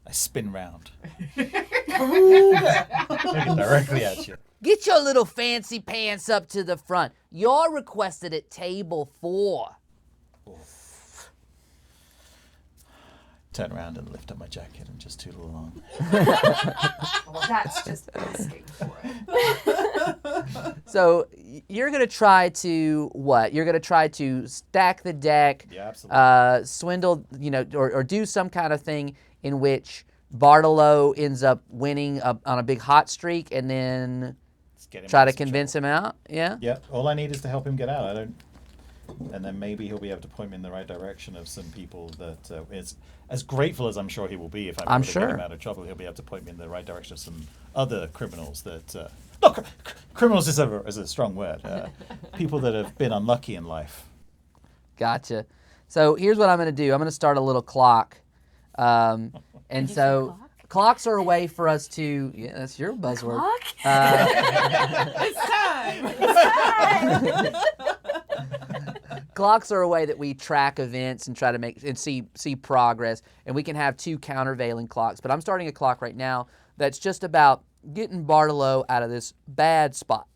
C: I spin round. Looking directly at you.
A: Get your little fancy pants up to the front. You're requested at table 4.
C: Turn around and lift up my jacket and just tootle along.
D: Well, that's just asking for it.
A: So you're gonna try to what? You're gonna try to stack the deck,
C: Yeah, absolutely.
A: swindle, or do some kind of thing in which Bartolo ends up winning on a big hot streak, and then
C: Let's get him
A: try
C: out
A: to
C: of some
A: convince
C: trouble.
A: him out. Yeah.
C: Yeah, all I need is to help him get out. And then maybe he'll be able to point me in the right direction of some people that is as grateful as I'm sure he will be if I'm able to get him
A: sure.
C: out of trouble. He'll be able to point me in the right direction of some other criminals that. Look, criminals is a strong word. People that have been unlucky in life.
A: Gotcha. So here's what I'm gonna do. I'm gonna start a little clock, and
E: Did you say
A: so.
E: clock?
A: Clocks are a way for us to. Yeah, that's your buzzword.
E: Clock?
B: It's time.
A: Clocks are a way that we track events and try to make and see progress, and we can have 2 countervailing clocks. But I'm starting a clock right now that's just about getting Bartolo out of this bad spot.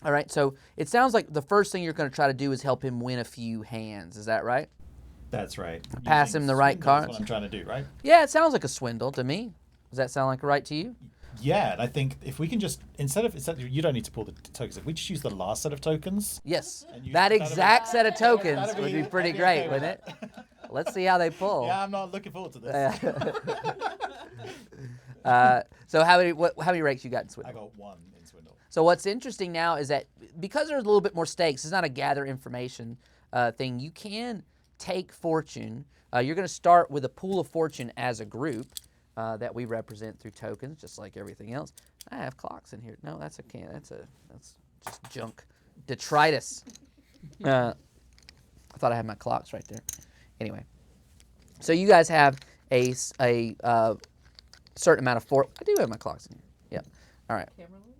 A: All right, so it sounds like the first thing you're going to try to do is help him win a few hands. Is that right?
C: That's right.
A: Pass
C: Using
A: him the right
C: swindle is
A: cards.
C: What I'm trying to do, right?
A: Yeah, it sounds like a swindle to me. Does that sound like right to you?
C: Yeah, and I think if we can just instead of you don't need to pull the tokens. If we just use the last set of tokens.
A: Yes.
C: And
A: That
C: that'd be-
A: exact set of tokens
C: that'd
A: would be pretty
C: that'd
A: great,
C: okay
A: wouldn't
C: with
A: it? Let's see how they pull.
C: Yeah, I'm not looking forward to this.
A: So how many ranks you got in swindle?
C: I got 1 in swindle.
A: So what's interesting now is that because there's a little bit more stakes, it's not a gather information thing. You can take fortune. You're going to start with a pool of fortune as a group that we represent through tokens, just like everything else. I have clocks in here. No, that's that's just junk, detritus. I thought I had my clocks right there. Anyway, so you guys have a certain amount of I do have my clocks in here. Yep. All right.
D: Camera lens?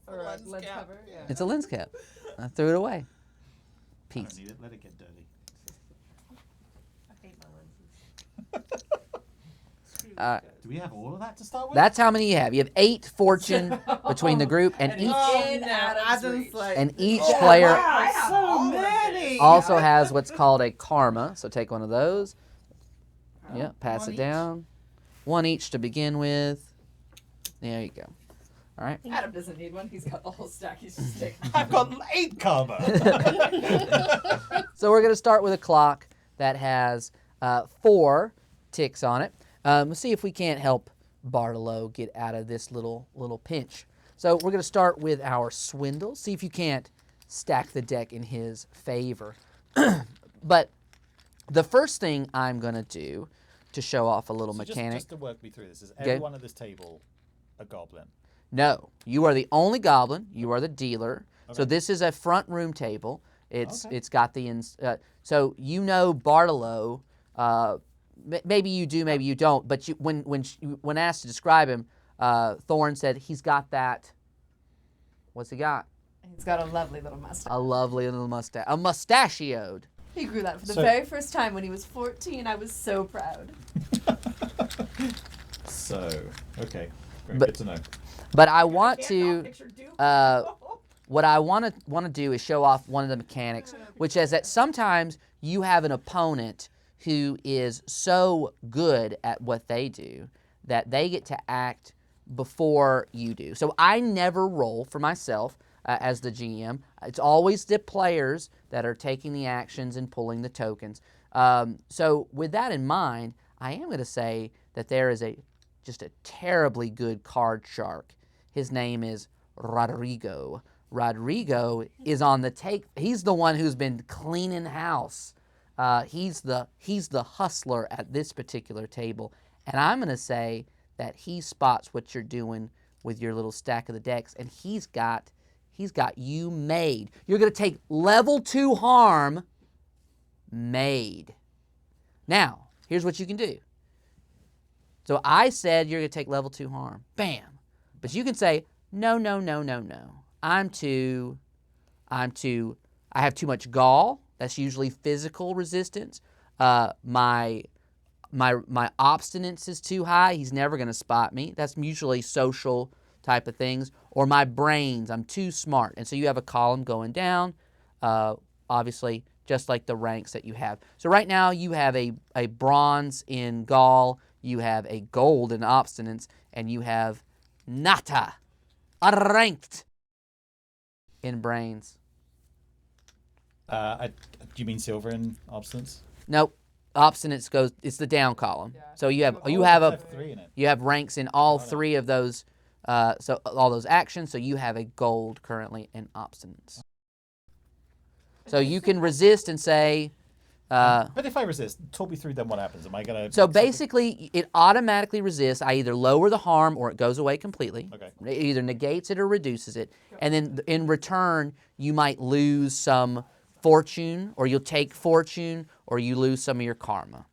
D: Or a lens cover? Yeah.
A: It's a lens cap. I threw it away.
C: I
A: Peace.
C: don't need it. Let it get dirty.
D: I hate my lenses. Screw
C: Do we have all of that to start with?
A: That's how many you have. You have 8 fortune between the group, and each
B: Adam's like,
A: player
B: wow, so many.
A: also has what's called a karma. So take one of those. Yeah, pass
B: one
A: it
B: each?
A: down. 1 each to begin with. There you go. All right.
D: Adam doesn't need one. He's got the whole stack. He's just taking.
C: I've got 8 karma.
A: So we're going to start with a clock that has 4 ticks on it. We'll see if we can't help Bartolo get out of this little pinch. So we're going to start with our swindle. See if you can't stack the deck in his favor. But the first thing I'm going to do to show off a little mechanic.
C: Just to work me through this, is
A: Okay.
C: everyone at this table a goblin?
A: No, you are the only goblin. You are the dealer. So
C: Okay.
A: this is a front room table.
C: Okay.
A: It's got the so you know Bartolo. Maybe you do, maybe you don't. But when asked to describe him, Thorne said he's got that. What's he got?
D: He's got a lovely little mustache.
A: A lovely little mustache. A mustachioed.
D: He grew that for the
C: So-
D: very first time when he was 14. I was so proud.
C: So, okay. Very
A: But-
C: good to know.
A: But I want to. What I want to do is show off one of the mechanics, which is that sometimes you have an opponent who is so good at what they do that they get to act before you do. So I never roll for myself as the GM. It's always the players that are taking the actions and pulling the tokens. So with that in mind, I am going to say that there is just a terribly good card shark. His name is Rodrigo. Rodrigo is on the take. He's the one who's been cleaning house. He's the hustler at this particular table, and I'm going to say that he spots what you're doing with your little stack of the decks, and he's got you made. You're going to take level 2 harm made. Now, here's what you can do. So I said you're going to take level 2 harm. Bam. But you can say, no. I have too much gall. That's usually physical resistance. My obstinance is too high. He's never going to spot me. That's usually social type of things. Or my brains, I'm too smart. And so you have a column going down, obviously, just like the ranks that you have. So right now you have a bronze in gall, you have a gold in obstinance, and you have nata, ranked in brains.
C: Do you mean silver in obstinance?
A: Nope. Obstinance goes. It's the down column.
D: Yeah.
A: So you have
C: I have 3 in it.
A: you have ranks in all
C: Got it.
A: 3 of those. So all those actions. So you have a gold currently in obstinance. So you can resist and say.
C: But if I resist, talk me through then what happens. Am I going to...
A: So basically, it automatically resists. I either lower the harm or it goes away completely.
C: Okay.
A: It either negates it or reduces it. And then in return, you might lose some fortune, or you'll take fortune, or you lose some of your karma.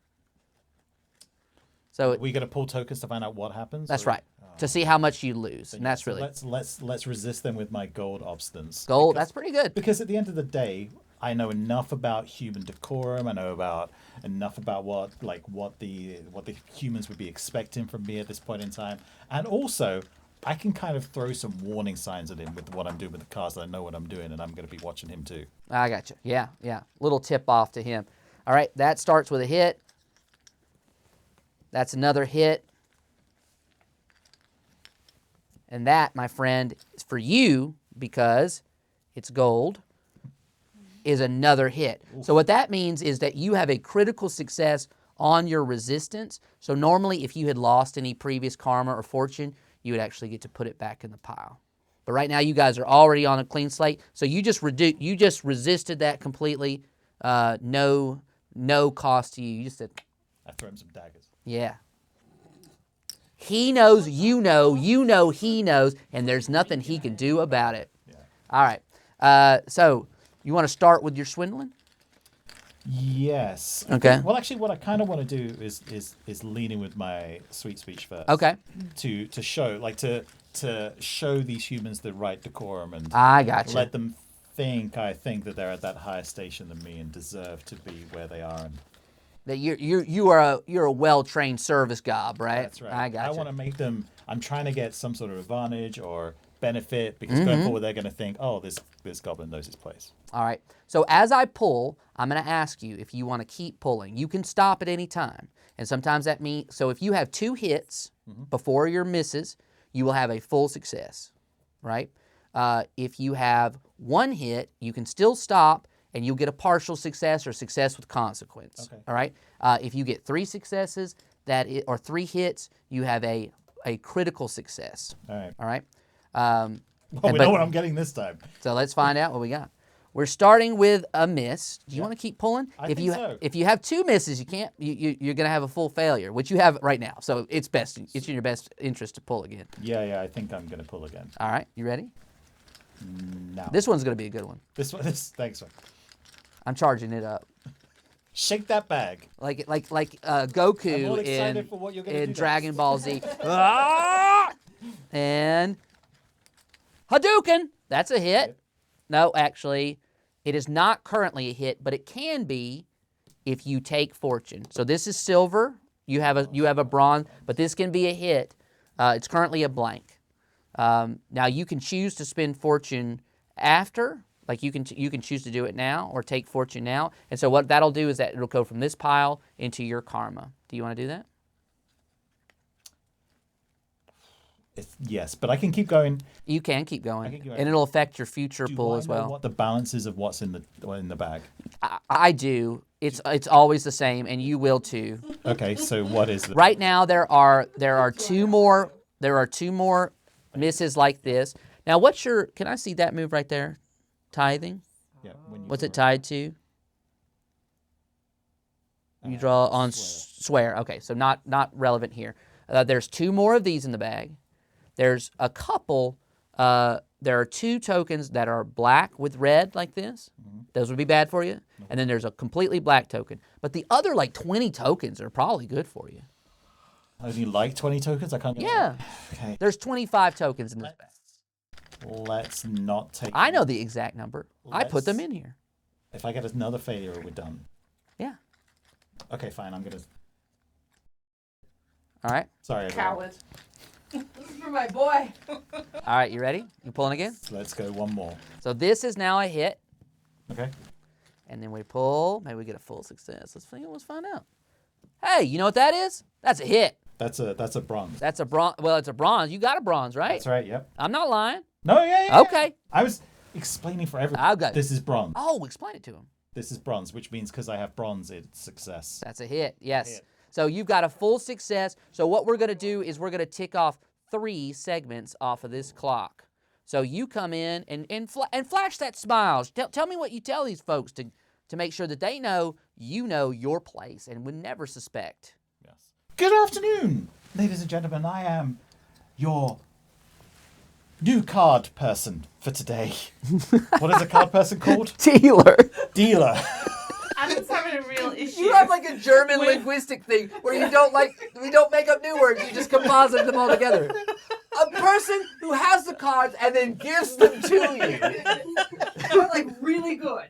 A: So
C: we going to pull tokens to find out what happens?
A: that's
C: or-
A: right. To see how much you lose, and that's
C: So
A: really
C: let's resist them with my gold obstinance.
A: gold.
C: Because-
A: That's pretty good.
C: Because at the end of the day, I know enough about human decorum. I know enough about what the humans would be expecting from me at this point in time, and also I can kind of throw some warning signs at him with what I'm doing with the cards. That I know what I'm doing, and I'm going to be watching him too.
A: I got you. Yeah. Little tip off to him. All right, that starts with a hit. That's another hit. And that, my friend, is for you because it's gold, is another hit. So what that means is that you have a critical success on your resistance. So normally if you had lost any previous karma or fortune, you would actually get to put it back in the pile. But right now you guys are already on a clean slate. So you just resisted that completely. No cost to you. You just said,
C: I throw him some daggers.
A: yeah. He knows, you know he knows, and there's nothing he can do about it.
C: Yeah.
A: All right. So you want to start with your swindling?
C: Yes.
A: Okay.
C: Well, actually, what I kind of want to do is lean in with my sweet speech first.
A: Okay.
C: To show to show these humans the right decorum and
A: I got you.
C: let them think that they're at that higher station than me and deserve to be where they are. And
A: That you're a well-trained service gob, right?
C: That's right.
A: I got
C: I
A: you.
C: want to make them. I'm trying to get some sort of advantage or benefit because going forward they're going to think, oh, this goblin knows his place.
A: All right. So as I pull, I'm going to ask you if you want to keep pulling. You can stop at any time. And sometimes that means, so if you have 2 hits before your misses, you will have a full success, right? If you have 1 hit, you can still stop and you'll get a partial success or success with consequence.
C: Okay.
A: All right. If you get 3 successes, or 3 hits, you have a critical success.
C: All right.
A: All right.
C: Oh, we know what I'm getting this time.
A: So let's find out what we got. We're starting with a miss. Do you want to keep pulling?
C: I
A: if
C: think so.
A: If you have 2 misses, you can't. You're going to have a full failure, which you have right now. So it's best. It's in your best interest to pull again.
C: Yeah. I think I'm going to pull again.
A: All right. You ready?
C: Now.
A: This one's going to be a good one.
C: This thanks. Man.
A: I'm charging it up.
C: Shake that bag.
A: Like
C: I'm all
A: Goku
C: excited for what you're gonna do
A: in
C: next.
A: Dragon Ball Z. Ah! And Hadouken. That's a hit. No, actually, it is not currently a hit, but it can be if you take fortune. So this is silver. You have a bronze, but this can be a hit. It's currently a blank. Now you can choose to spend fortune after. Like you can choose to do it now or take fortune now. And so what that'll do is that it'll go from this pile into your karma. Do you want to do that?
C: Yes, but I can keep going.
A: You can keep going.
C: I can keep going.
A: And it'll affect your future
C: Do
A: pull
C: I
A: as
C: know
A: well.
C: what the balance is of what's in the bag?
A: I do. It's always the same, and you will too.
C: Okay, so what is it?
A: Right now there are 2 more misses like this. Now can I see that move right there? Tithing?
C: Yeah, when you
A: What's it
C: draw.
A: tied to? You draw on swear. Okay, so not relevant here. There's 2 more of these in the bag. There's a couple. There are 2 tokens that are black with red like this. Those would be bad for you. And then there's a completely black token. But the other 20 tokens are probably good for you.
C: Only like 20 tokens? I can't get
A: Yeah.
C: Okay.
A: There's 25 tokens in this bag.
C: Let's not take.
A: I know the exact number. I put them in here.
C: If I get another failure, we're done.
A: Yeah.
C: Okay, fine. I'm gonna.
A: All right.
C: Sorry, everyone.
B: Coward.
D: This is for my boy.
A: All right, you ready? You pulling again?
C: Let's go one more.
A: So this is now a hit.
C: Okay.
A: And then we pull. Maybe we get a full success. Let's find out. Hey, you know what that is? That's a hit.
C: That's a bronze.
A: That's a bronze. Well, it's a bronze. You got a bronze, right?
C: That's right. Yep.
A: I'm not lying.
C: No, yeah.
A: Okay.
C: I was explaining for everyone.
A: I'll go.
C: This is bronze.
A: Oh, explain it to him.
C: This is bronze, which means because I have bronze, it's success.
A: That's a hit. Yes.
C: Hit.
A: So you've got a full success. So what we're going to do is we're going to tick off 3 segments off of this clock. So you come in and flash that smile. Tell me what you tell these folks to make sure that they know you know your place and would never suspect.
C: Yes. Good afternoon, ladies and gentlemen. I am your new card person for today. What is a card person called?
A: Dealer.
C: Dealer.
B: Adam's having a real issue.
A: You have like a German linguistic thing where we don't make up new words, you just composite them all together. A person who has the cards and then gives them to you.
D: Like really good.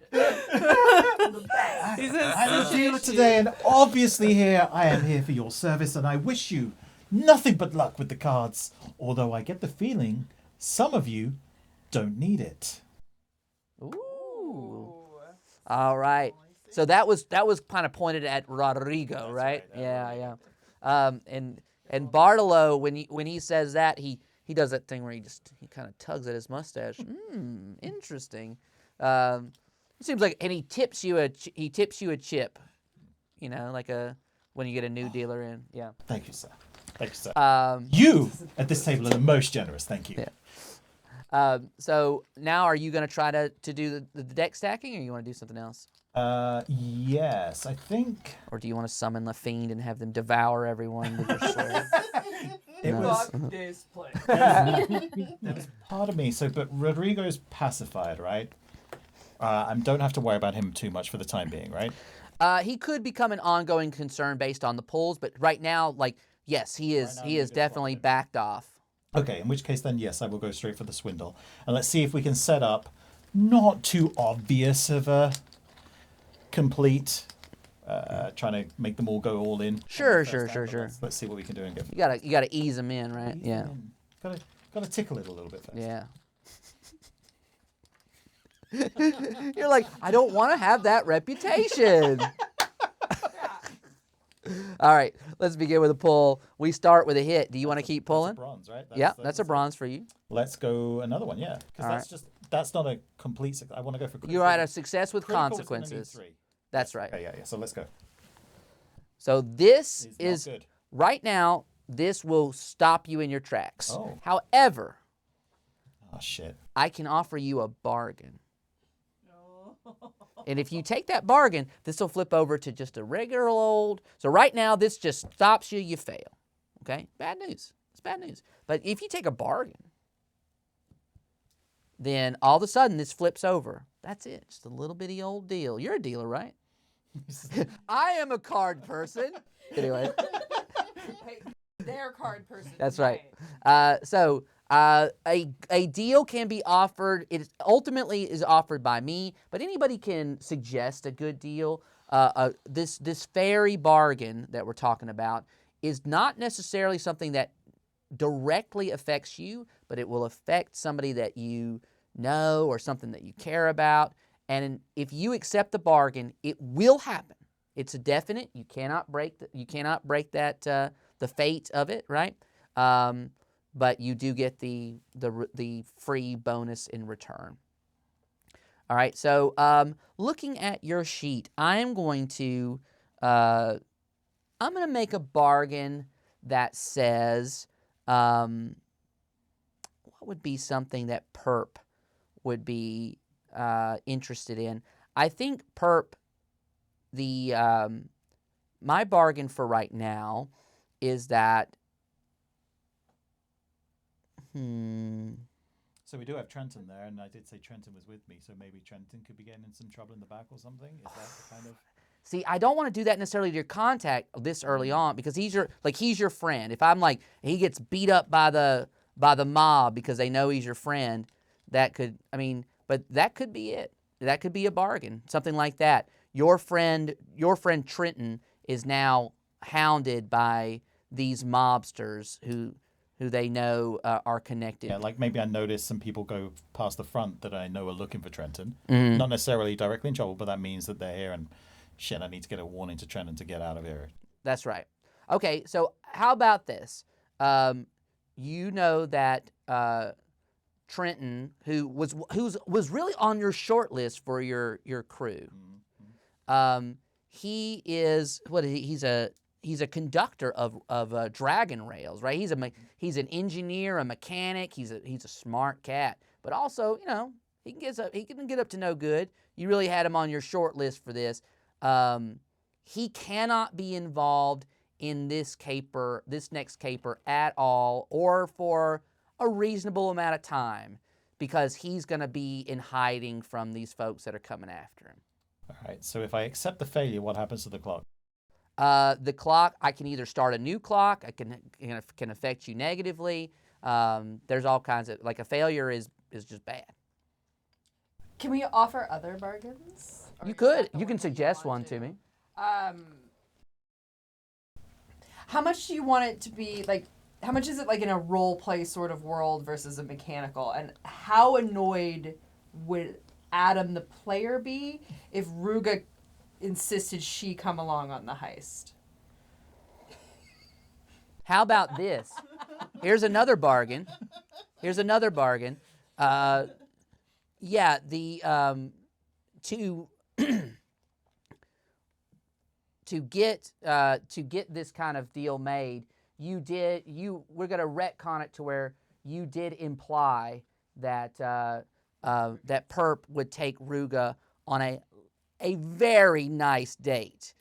C: I'm a dealer today, and obviously I am here for your service, and I wish you nothing but luck with the cards. Although I get the feeling some of you don't need it.
A: Ooh. All right. So that was kind of pointed at Rodrigo, right? Yeah. And Bartolo, when he says that, he does that thing where he kind of tugs at his mustache. Interesting. It seems like, and he tips you a chip, like when you get a new dealer in. Yeah.
C: Thank you, sir. You at this table are the most generous. Thank you.
A: Yeah. So now, are you going to try to do the deck stacking, or you want to do something else?
C: Yes, I think
A: Or do you want to summon the fiend and have them devour everyone with their sword?
C: it
A: No.
C: was
D: This place.
C: part of me. But Rodrigo's pacified, right? I don't have to worry about him too much for the time being, right?
A: He could become an ongoing concern based on the polls, but right now, yes, he is.
C: Right now,
A: He
C: you're
A: is
C: just
A: definitely
C: fine.
A: backed off.
C: Okay, in which case then, yes, I will go straight for the swindle. And let's see if we can set up not too obvious of a complete trying to make them all go all in.
A: Sure.
C: Let's see what we can do and get.
A: You gotta ease them in, right? Yeah.
C: Gotta tickle it a little bit first.
A: Yeah. You're like, I don't want to have that reputation. All right, let's begin with a pull. We start with a hit. Do you want to keep pulling?
C: That's a bronze, right?
A: That's a bronze for you.
C: Let's go another one, yeah. Because that's not a complete. I want to go for.
A: You're at a success with
C: criticals,
A: consequences.
C: and I need 3.
A: That's right.
C: Okay, yeah. So let's go.
A: So this
C: is not good.
A: Right now. This will stop you in your tracks.
C: Oh.
A: However,
C: Oh shit.
A: I can offer you a bargain. And if you take that bargain, this will flip over to just a regular old. So right now, this just stops you. You fail. Okay? Bad news. It's bad news. But if you take a bargain, then all of a sudden this flips over. That's it. Just a little bitty old deal. You're a dealer, right? I am a card person. Anyway.
D: Hey, their card person.
A: That's right. A deal can be offered. It ultimately is offered by me, but anybody can suggest a good deal. This fairy bargain that we're talking about is not necessarily something that directly affects you, but it will affect somebody that you know or something that you care about. And if you accept the bargain, it will happen. It's a definite. You cannot break that the fate of it, right? But you do get the free bonus in return. All right, so looking at your sheet, I'm going to make a bargain that says what would be something that Perp would be interested in. I think Perp, my bargain for right now is that.
C: So we do have Trenton there, and I did say Trenton was with me, so maybe Trenton could be getting in some trouble in the back or something. Is that the kind of?
A: See, I don't want to do that necessarily to your contact this early on because he's your friend. If I'm like he gets beat up by the mob because they know he's your friend, but that could be it. That could be a bargain, something like that. Your friend Trenton is now hounded by these mobsters who they know are connected.
C: Yeah, like maybe I noticed some people go past the front that I know are looking for Trenton.
A: Mm-hmm.
C: Not necessarily directly in trouble, but that means that they're here and shit, I need to get a warning to Trenton to get out of here.
A: That's right. Okay, so how about this? You know that Trenton, who was really on your short list for your crew.
C: Mm-hmm.
A: He is he's a conductor of dragon rails, right? He's an engineer, a mechanic. He's a smart cat, but also he can get up to no good. You really had him on your short list for this. He cannot be involved in this next caper at all, or for a reasonable amount of time, because he's going to be in hiding from these folks that are coming after him.
C: All right. So if I accept the failure, what happens to the clock?
A: The clock, I can either start a new clock. I can affect you negatively. There's all kinds of, like, a failure is just bad.
D: Can we offer other bargains? Or
A: You
D: is
A: could.
D: that the
A: You can
D: that
A: suggest
D: want
A: one to me.
D: How much do you want it to be, like, how much is it like in a role play sort of world versus a mechanical? And how annoyed would Adam the player be if Ruga insisted she come along on the heist?
A: How about this? Here's another bargain. Yeah, to get this kind of deal made, we're gonna retcon it to where you did imply that that Perp would take Ruga on a very nice date,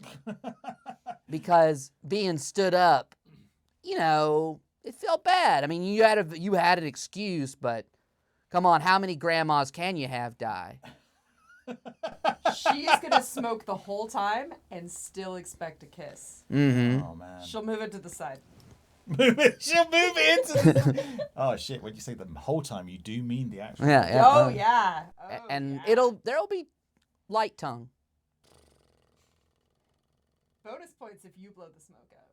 A: because being stood up, it felt bad. I mean, you had an excuse, but come on, how many grandmas can you have die?
D: She's gonna smoke the whole time and still expect a kiss.
A: Mm-hmm.
C: Oh man.
D: She'll move it to the side.
C: She'll move it. Oh shit! When you say the whole time, you do mean the actual.
A: Yeah.
D: Oh yeah.
A: And
D: yeah.
A: there'll be light tongue.
D: Bonus points if you blow the smoke out.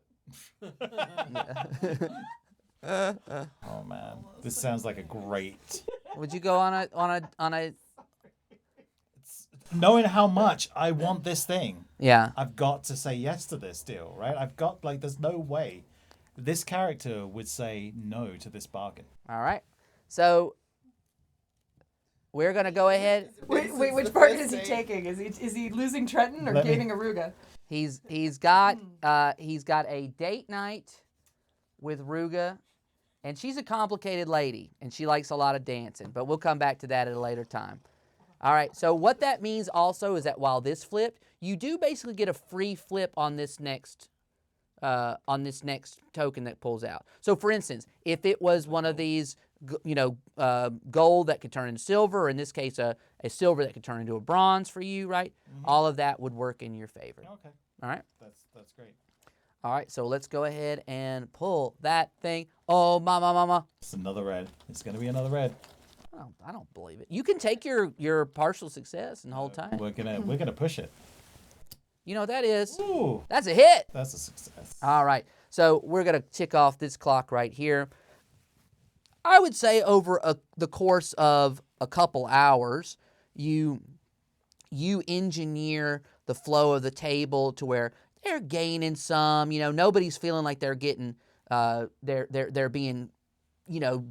C: Oh man, this sounds like a great.
A: Would you go on a?
C: Knowing how much I want this thing,
A: Yeah.
C: I've got to say yes to this deal, right? I've got there's no way this character would say no to this bargain.
A: All right. So we're gonna go ahead.
D: Wait, which bargain is he taking? Is he losing Trenton or gaining Aruga?
A: He's got a date night with Ruga, and she's a complicated lady, and she likes a lot of dancing. But we'll come back to that at a later time. All right. So what that means also is that while this flipped, you do basically get a free flip on this next token that pulls out. So for instance, if it was one of these, gold that could turn into silver, or in this case, a silver that could turn into a bronze for you, right? Mm-hmm. All of that would work in your favor.
C: Okay.
A: All right.
C: That's great.
A: All right. So let's go ahead and pull that thing. Oh, mama.
C: It's another red. It's gonna be another red.
A: Oh, I don't believe it. You can take your partial success and hold tight.
C: We're gonna push it.
A: You know what that is?
C: Ooh,
A: That's a hit.
C: that's a success.
A: All right. So we're going to tick off this clock right here. I would say over the course of a couple hours, you engineer the flow of the table to where they're gaining some. Nobody's feeling like they're getting they're being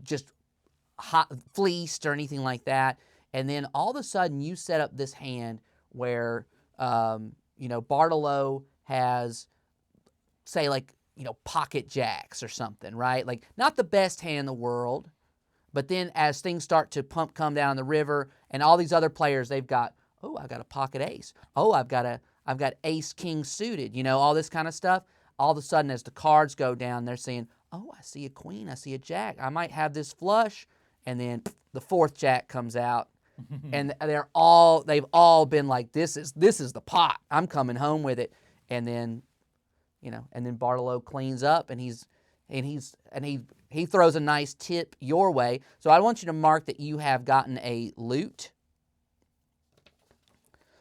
A: just hot fleeced or anything like that. And then all of a sudden you set up this hand where Bartolo has, say, pocket jacks or something, right? Like, not the best hand in the world, but then as things start to come down the river, and all these other players, they've got, oh, I've got a pocket ace. Oh, I've got ace king suited, all this kind of stuff. All of a sudden, as the cards go down, they're saying, oh, I see a queen, I see a jack. I might have this flush, and then the fourth jack comes out. And they've all been like, this is the pot. I'm coming home with it. And then, and then Bartolo cleans up, and he throws a nice tip your way. So I want you to mark that you have gotten a loot.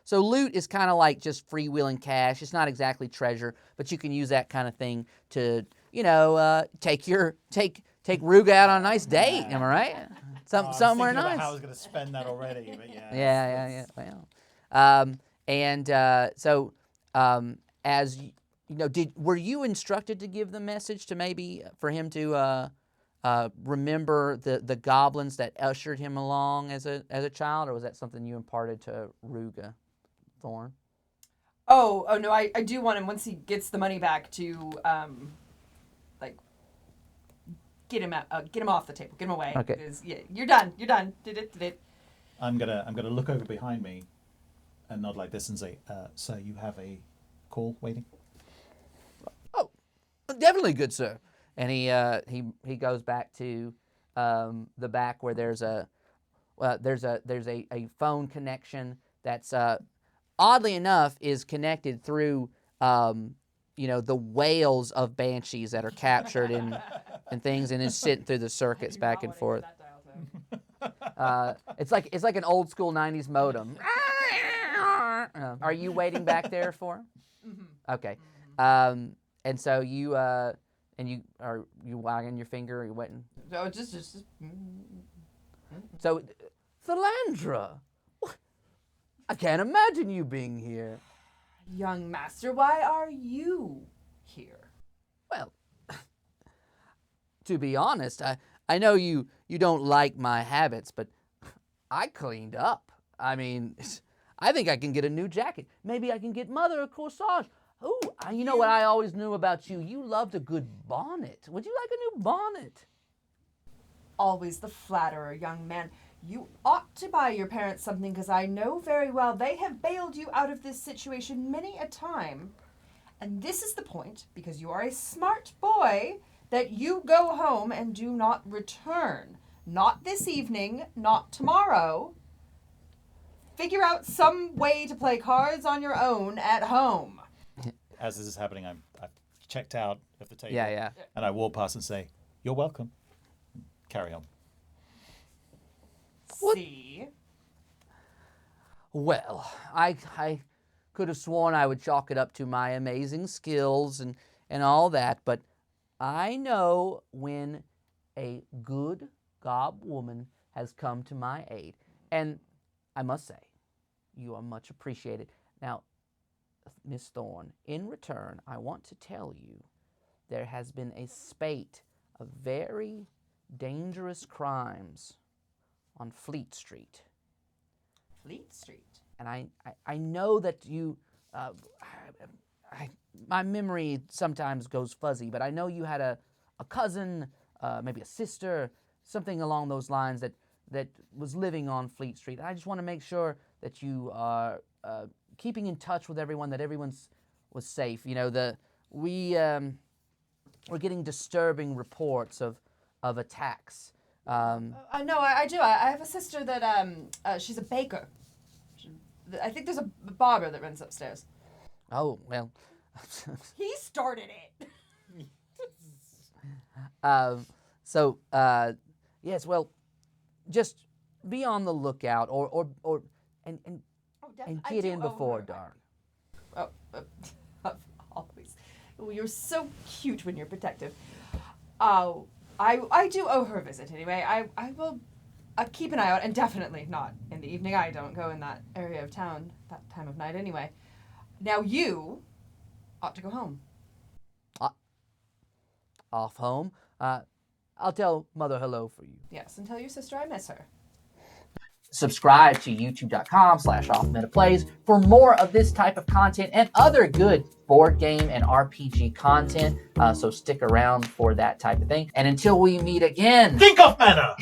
A: So loot is kind of like just freewheeling cash. It's not exactly treasure, but you can use that kind of thing to, take Ruga out on a nice date. Am I right? Somewhere nice.
C: About how I was going to spend that already, but yeah.
A: Yeah. Well, as were you instructed to give the message to maybe for him to remember the goblins that ushered him along as a child, or was that something you imparted to Ruga, Thorn?
D: Oh no, I do want him, once he gets the money back, to get him off the table, get him away.
A: Okay.
D: Because, yeah, you're done. Did it.
C: I'm gonna look over behind me, and nod like this and say, "Sir, you have a call waiting."
A: Oh, definitely, good sir. And he goes back to the back where there's a phone connection that's oddly enough is connected through the whales of banshees that are captured and things, and is sitting through the circuits back and forth. It's like an old school 90s modem. Are you waiting back there for him? Mm-hmm. Okay. And so you wagging your finger, or you waiting?
D: No, just.
A: So, Philandra, I can't imagine you being here.
D: Young master, why are you here?
A: Well, to be honest, I know you don't like my habits, but I cleaned up. I mean, I think I can get a new jacket. Maybe I can get Mother a corsage. Ooh, you know what I always knew about you? You loved a good bonnet. Would you like a new bonnet?
D: Always the flatterer, young man. You ought to buy your parents something, because I know very well they have bailed you out of this situation many a time. And this is the point, because you are a smart boy, that you go home and do not return. Not this evening, not tomorrow. Figure out some way to play cards on your own at home.
C: As this is happening, I've checked out of the table.
A: Yeah.
C: And I walk past and say, "You're welcome." Carry on.
D: What? See?
A: Well, I could have sworn I would chalk it up to my amazing skills and all that, but I know when a good gob woman has come to my aid. And I must say, you are much appreciated. Now, Miss Thorne, in return, I want to tell you there has been a spate of very dangerous crimes on Fleet Street.
D: Fleet Street.
A: And I know that you, my memory sometimes goes fuzzy, but I know you had a cousin, maybe a sister, something along those lines that was living on Fleet Street. I just want to make sure that you are keeping in touch with everyone, that everyone's was safe. You know, we're getting disturbing reports of attacks.
D: No, I do. I have a sister that she's a baker. I think there's a barber that runs upstairs.
A: Oh, well.
D: He started it.
A: Yes, well, just be on the lookout and get in before dark.
D: Oh, always. You're so cute when you're protective. I do owe her a visit anyway. I will keep an eye out, and definitely not in the evening. I don't go in that area of town that time of night anyway. Now you ought to go home.
A: Off home? I'll tell Mother hello for you.
D: Yes, and tell your sister I miss her.
A: Subscribe to youtube.com/offmetaplays for more of this type of content and other good board game and RPG content. So stick around for that type of thing. And until we meet again,
C: Think of mana!